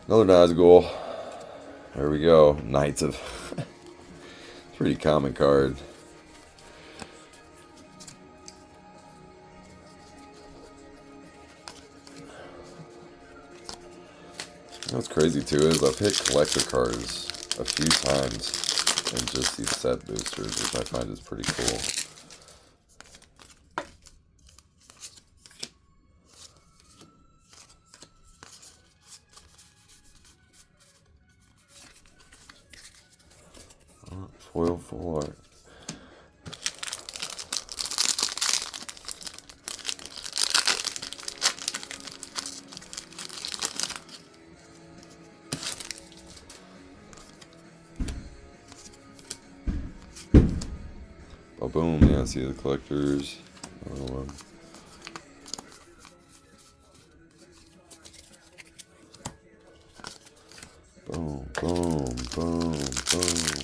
Another Nazgul. There we go. Knights of... Pretty common card. What's crazy too is I've hit collector cards a few times and just these set boosters, which I find is pretty cool. Foil full art. Oh, boom. Yeah, see the collectors. Another one. Boom, boom, boom, boom.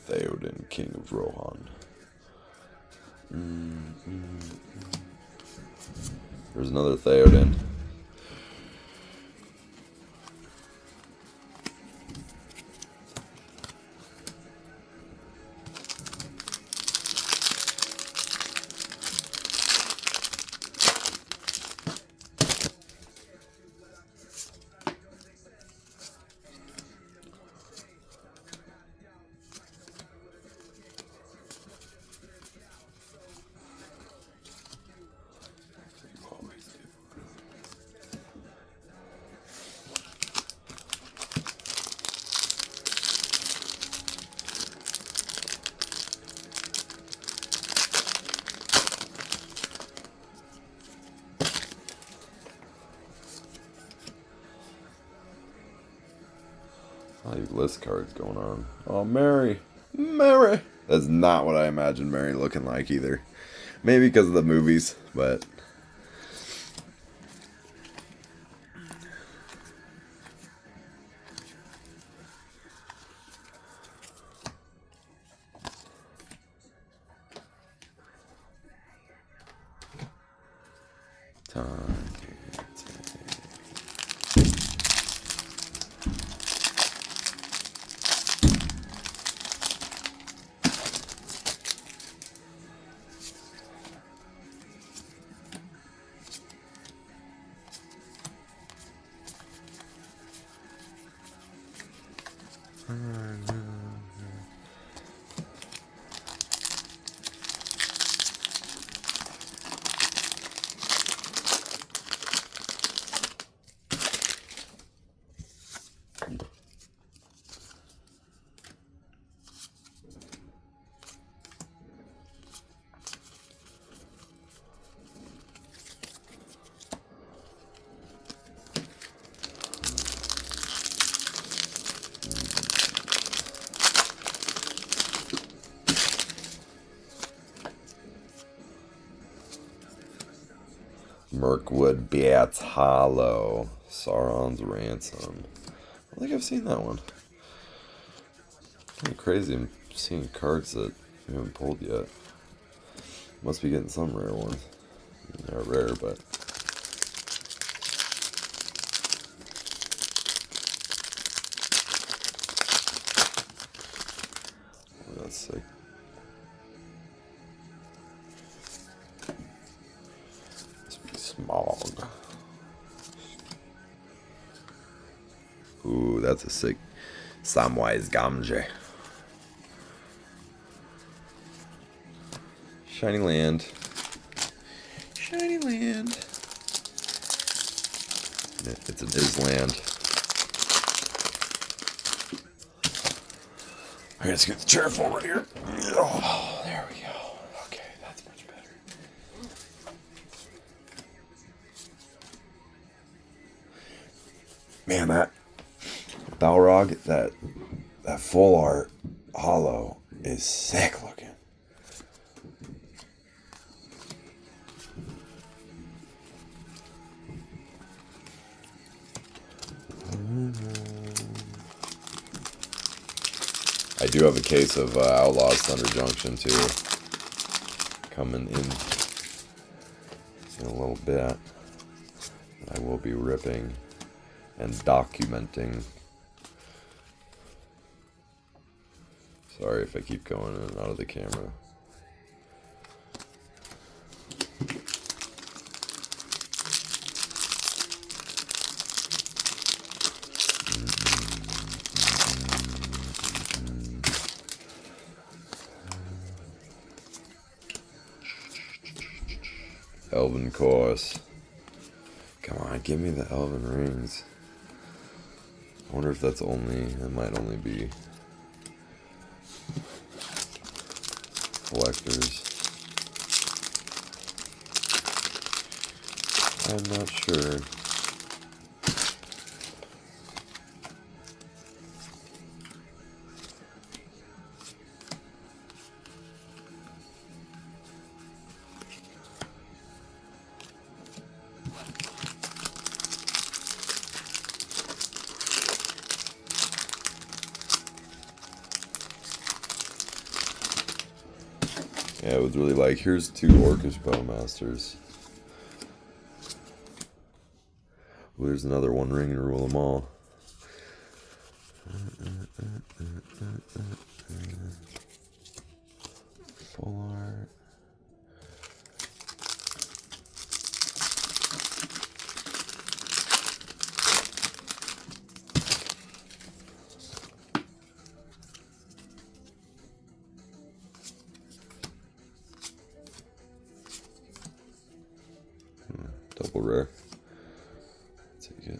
Theoden, King of Rohan. There's another Theoden. Oh, you list cards going on. Oh, Mary. Mary. That's not what I imagined Mary looking like either. Maybe because of the movies, but... Time. Mirkwood Bats Hollow. Sauron's Ransom. I think I've seen that one. Kind of crazy. I'm seeing cards that we haven't pulled yet. Must be getting some rare ones. They're rare, but... Oh, that's sick. Smog. Ooh, that's a sick Samwise Gamgee. Shiny Land. Shiny Land. It's an Island. I gotta scoot the chair forward here. Oh, there we go. Okay, that's much better. Man, that Balrog, that full art hollow is sick looking. I do have a case of Outlaws Thunder Junction too. coming in a little bit. I will be ripping and documenting. Sorry if I keep going in and out of the camera. Elven course. Come on, give me the elven rings. I wonder if that's only, it might only be collectors. I'm not sure. Yeah, it was really like, here's 2 Orcish Bowmasters. Ooh, there's another One Ring to rule them all. Full art. Double rare. Take it.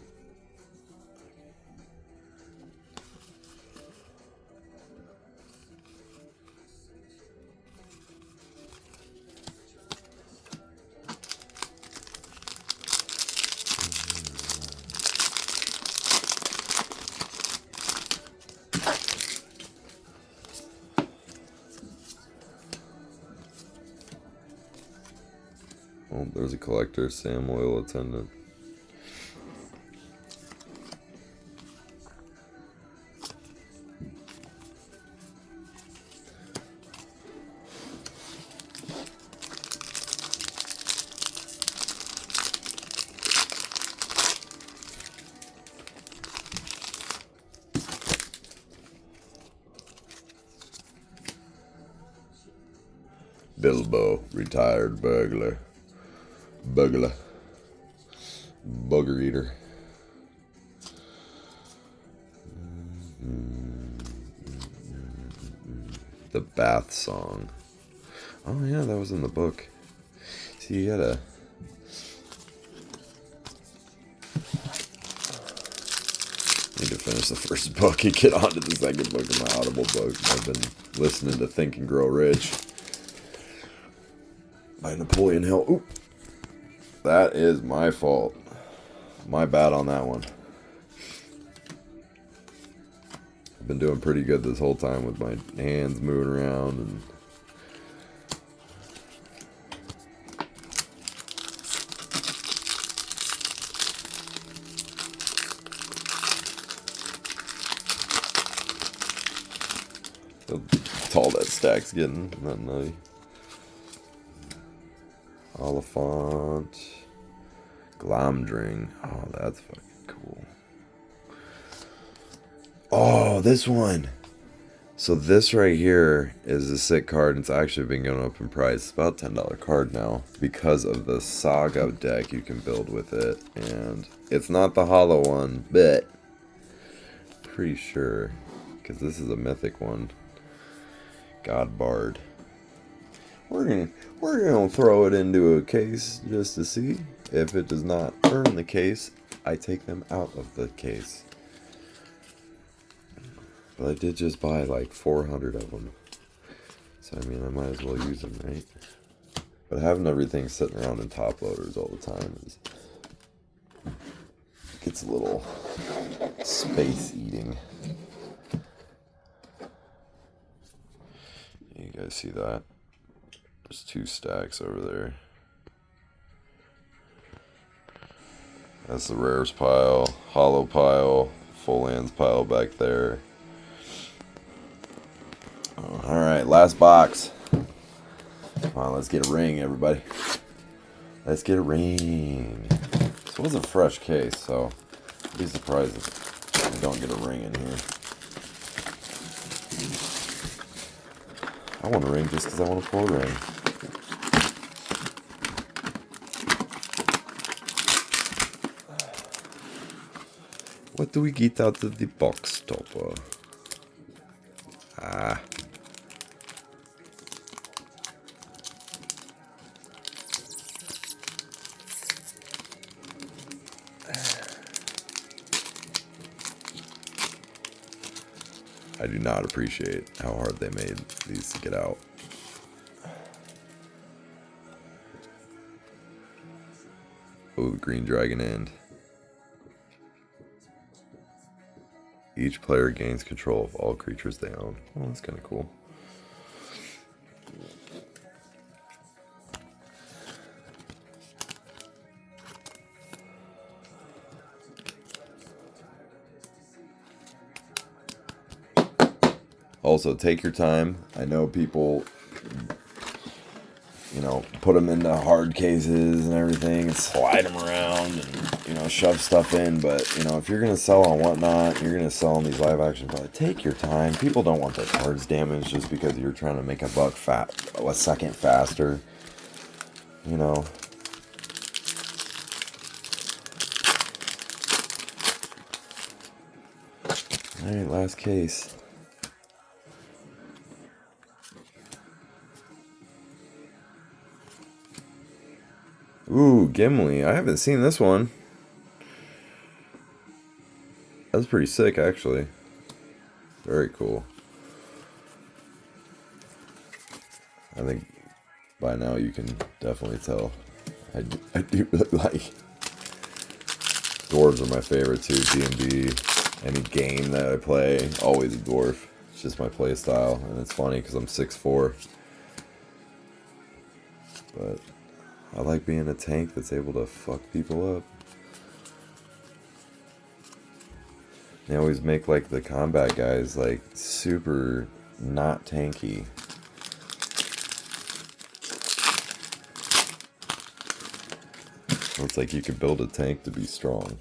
Oh, there's a collector, Sam Loyal Attendant. Bilbo, retired burglar. Bugler. Bugger eater. The bath song. Oh yeah, that was in the book. See, you gotta... need to finish the first book and get on to the second book of my Audible book. I've been listening to Think and Grow Rich by Napoleon Hill. Oop. That is my fault. My bad on that one. I've been doing pretty good this whole time with my hands moving around and how tall that stack's getting. Not nutty. Oliphant. Glamdring. Oh, that's fucking cool. Oh, this one. So this right here is a sick card. It's actually been going up in price. It's about a $10 card now because of the Saga deck you can build with it. And it's not the hollow one, but pretty sure because this is a mythic one. God Bard. We're gonna throw it into a case just to see. If it does not earn the case, I take them out of the case. But I did just buy like 400 of them. So I mean, I might as well use them, right? But having everything sitting around in top loaders all the time gets a little space eating. You guys see that? There's 2 stacks over there. That's the rares pile, hollow pile, full lands pile back there. Alright, last box. Come on, let's get a ring, everybody. Let's get a ring. This was a fresh case, so I'd be surprised if we don't get a ring in here. I want a ring just because I want to pull a ring. What do we get out of the box topper? Ah. I do not appreciate how hard they made these to get out. Oh, the green dragon end. Each player gains control of all creatures they own. Oh, that's kind of cool. Also, take your time. I know people, put them into hard cases and everything and slide them around and, shove stuff in. But, if you're going to sell on Whatnot, you're going to sell on these live action products, take your time. People don't want their cards damaged just because you're trying to make a buck a second faster. Alright, last case. Ooh, Gimli. I haven't seen this one. That's pretty sick, actually. Very cool. I think by now you can definitely tell. I do really like. Dwarves are my favorite too. D&D, any game that I play, always a dwarf. It's just my play style, and it's funny because I'm 6'4". But I like being a tank that's able to fuck people up. They always make like the combat guys like super not tanky. So it's like you could build a tank to be strong.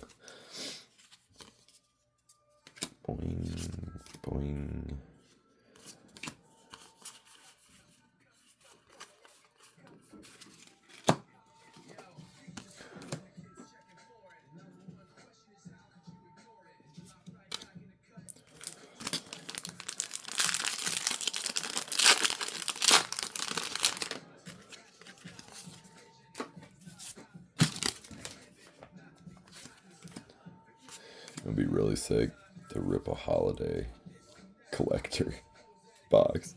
Boing, boing. It'd be really sick to rip a holiday collector box.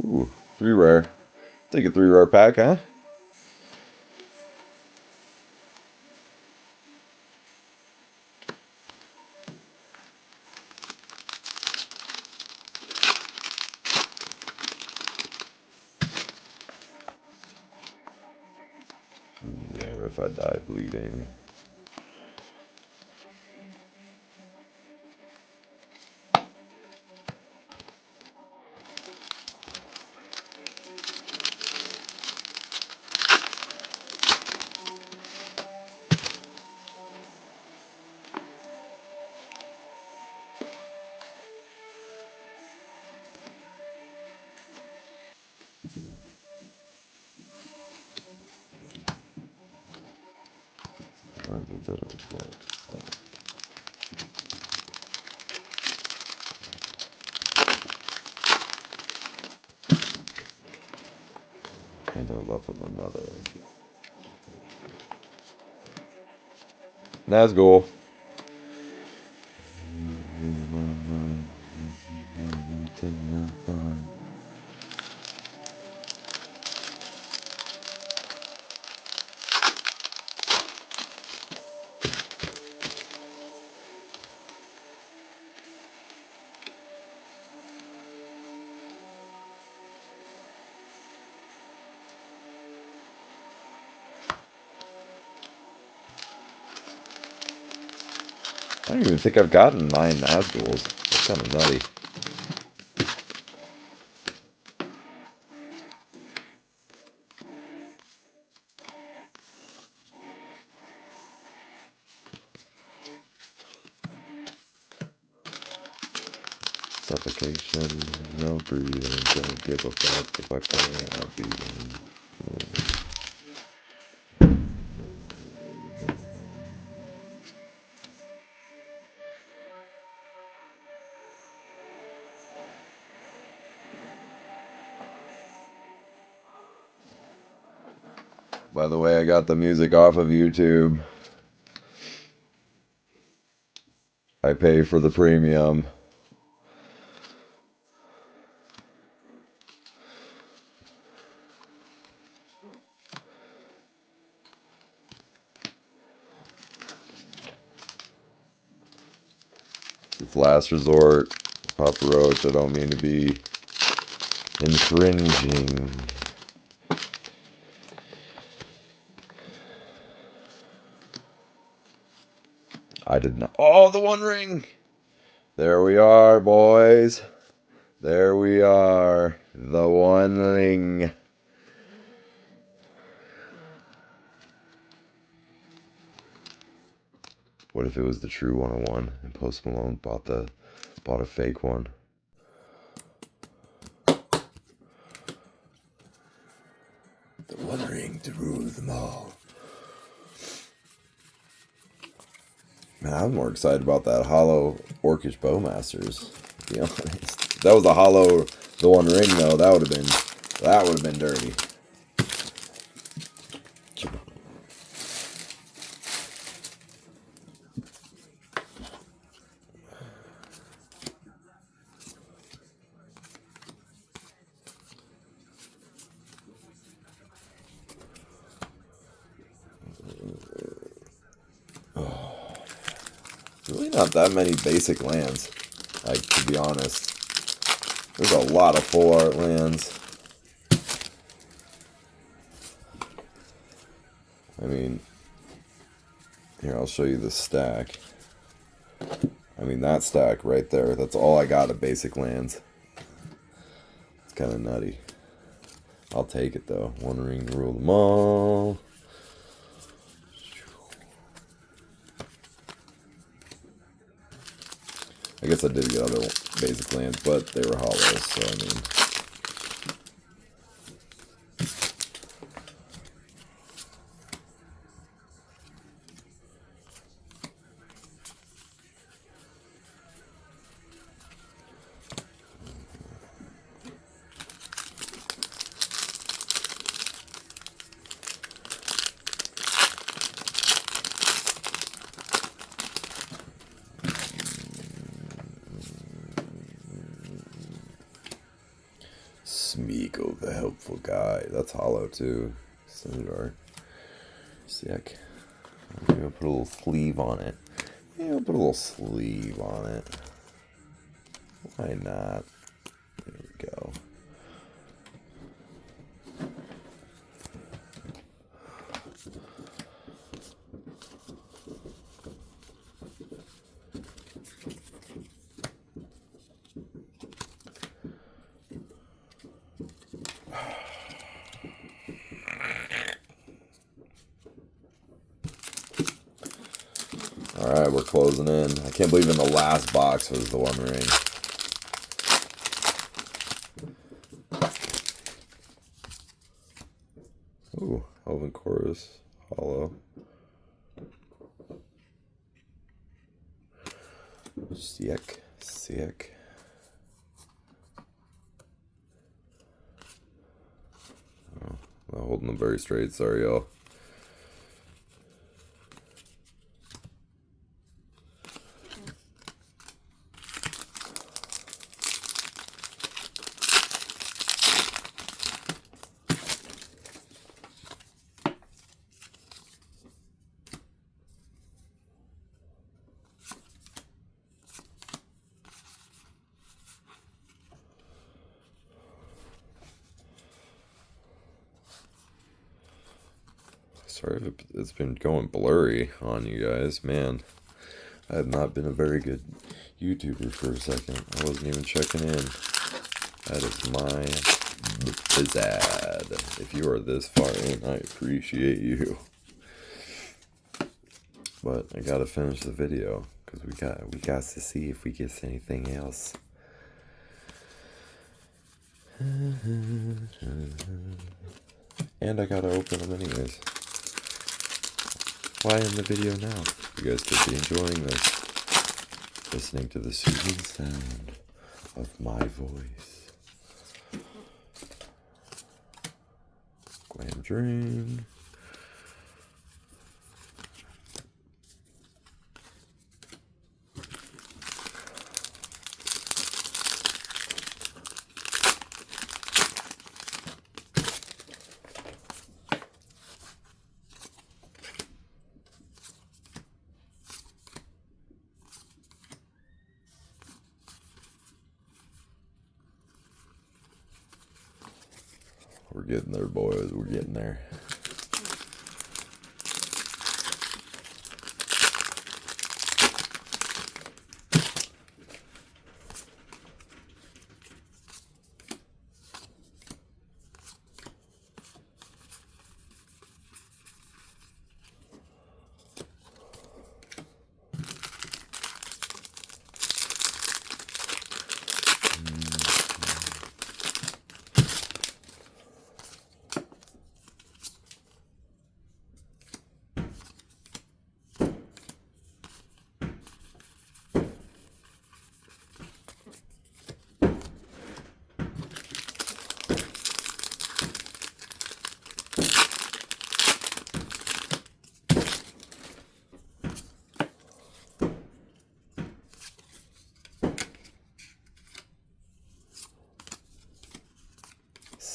Ooh, 3 rare. Take a 3 rare pack, huh? Yeah, if I die bleeding. And the love of another. Nazgul. I don't even think I've gotten 9 Nazguls. That's kind of nutty. Suffocation, no breathing, don't give a fuck if I play, I'll be By the way, I got the music off of YouTube. I pay for the premium. It's last resort. Papa Roach, I don't mean to be infringing. I did not. Oh, the One Ring! There we are, boys. There we are. The One Ring. What if it was the true 101 and Post Malone bought a fake one? The One Ring to rule them all. Man, I'm more excited about that hollow Orcish Bowmasters, to be honest. If that was a hollow the One Ring though, that would have been dirty. Really not that many basic lands, like, to be honest. There's a lot of full art lands. I mean, here, I'll show you the stack. I mean, that stack right there, that's all I got of basic lands. It's kind of nutty. I'll take it, though. One Ring to rule them all. I guess I did get other basic lands, but they were hollows, so I mean... Smeagol, the helpful guy. That's hollow too. Cinder. Sick. Maybe I'll put a little sleeve on it. Yeah, I'll put a little sleeve on it. Why not? There we go. Alright, we're closing in. I can't believe in the last box was the One Ring. Ooh, Elven Chorus, hollow. Sick, sick. Oh, I'm not holding them very straight, sorry y'all. Sorry if it's been going blurry on you guys, man. I have not been a very good YouTuber for a second. I wasn't even checking in. That is my bizzad. If you are this far in, I appreciate you. But I gotta finish the video because we got to see if we get anything else. And I gotta open them anyways. Why in the video now? You guys could be enjoying this. Listening to the soothing sound of my voice. Glam dream. We're getting there, boys. We're getting there.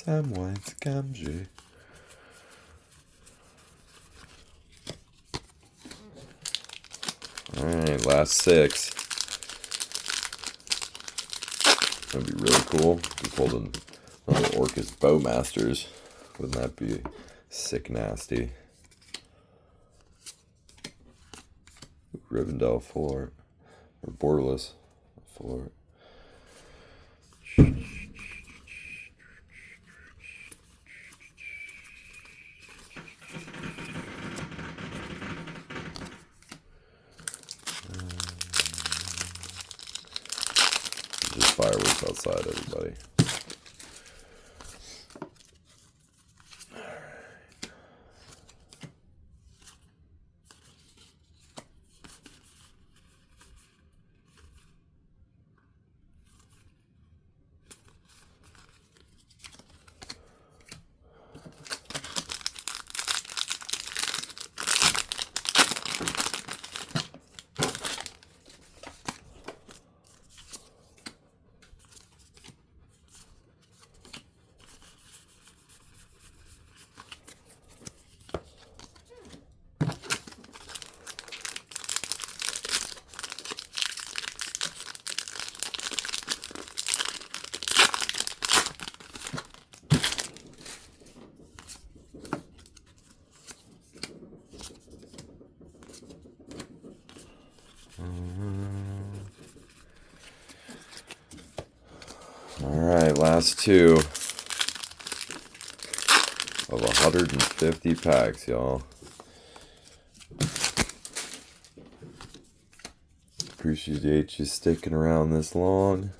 Samwise Gamgee. Alright, last 6. That'd be really cool. We pulled another Orcus Bowmasters. Wouldn't that be sick nasty? Rivendell Full or Borderless Full. Just fireworks outside, everybody. Alright, last 2 of 150 packs, y'all. Appreciate you sticking around this long.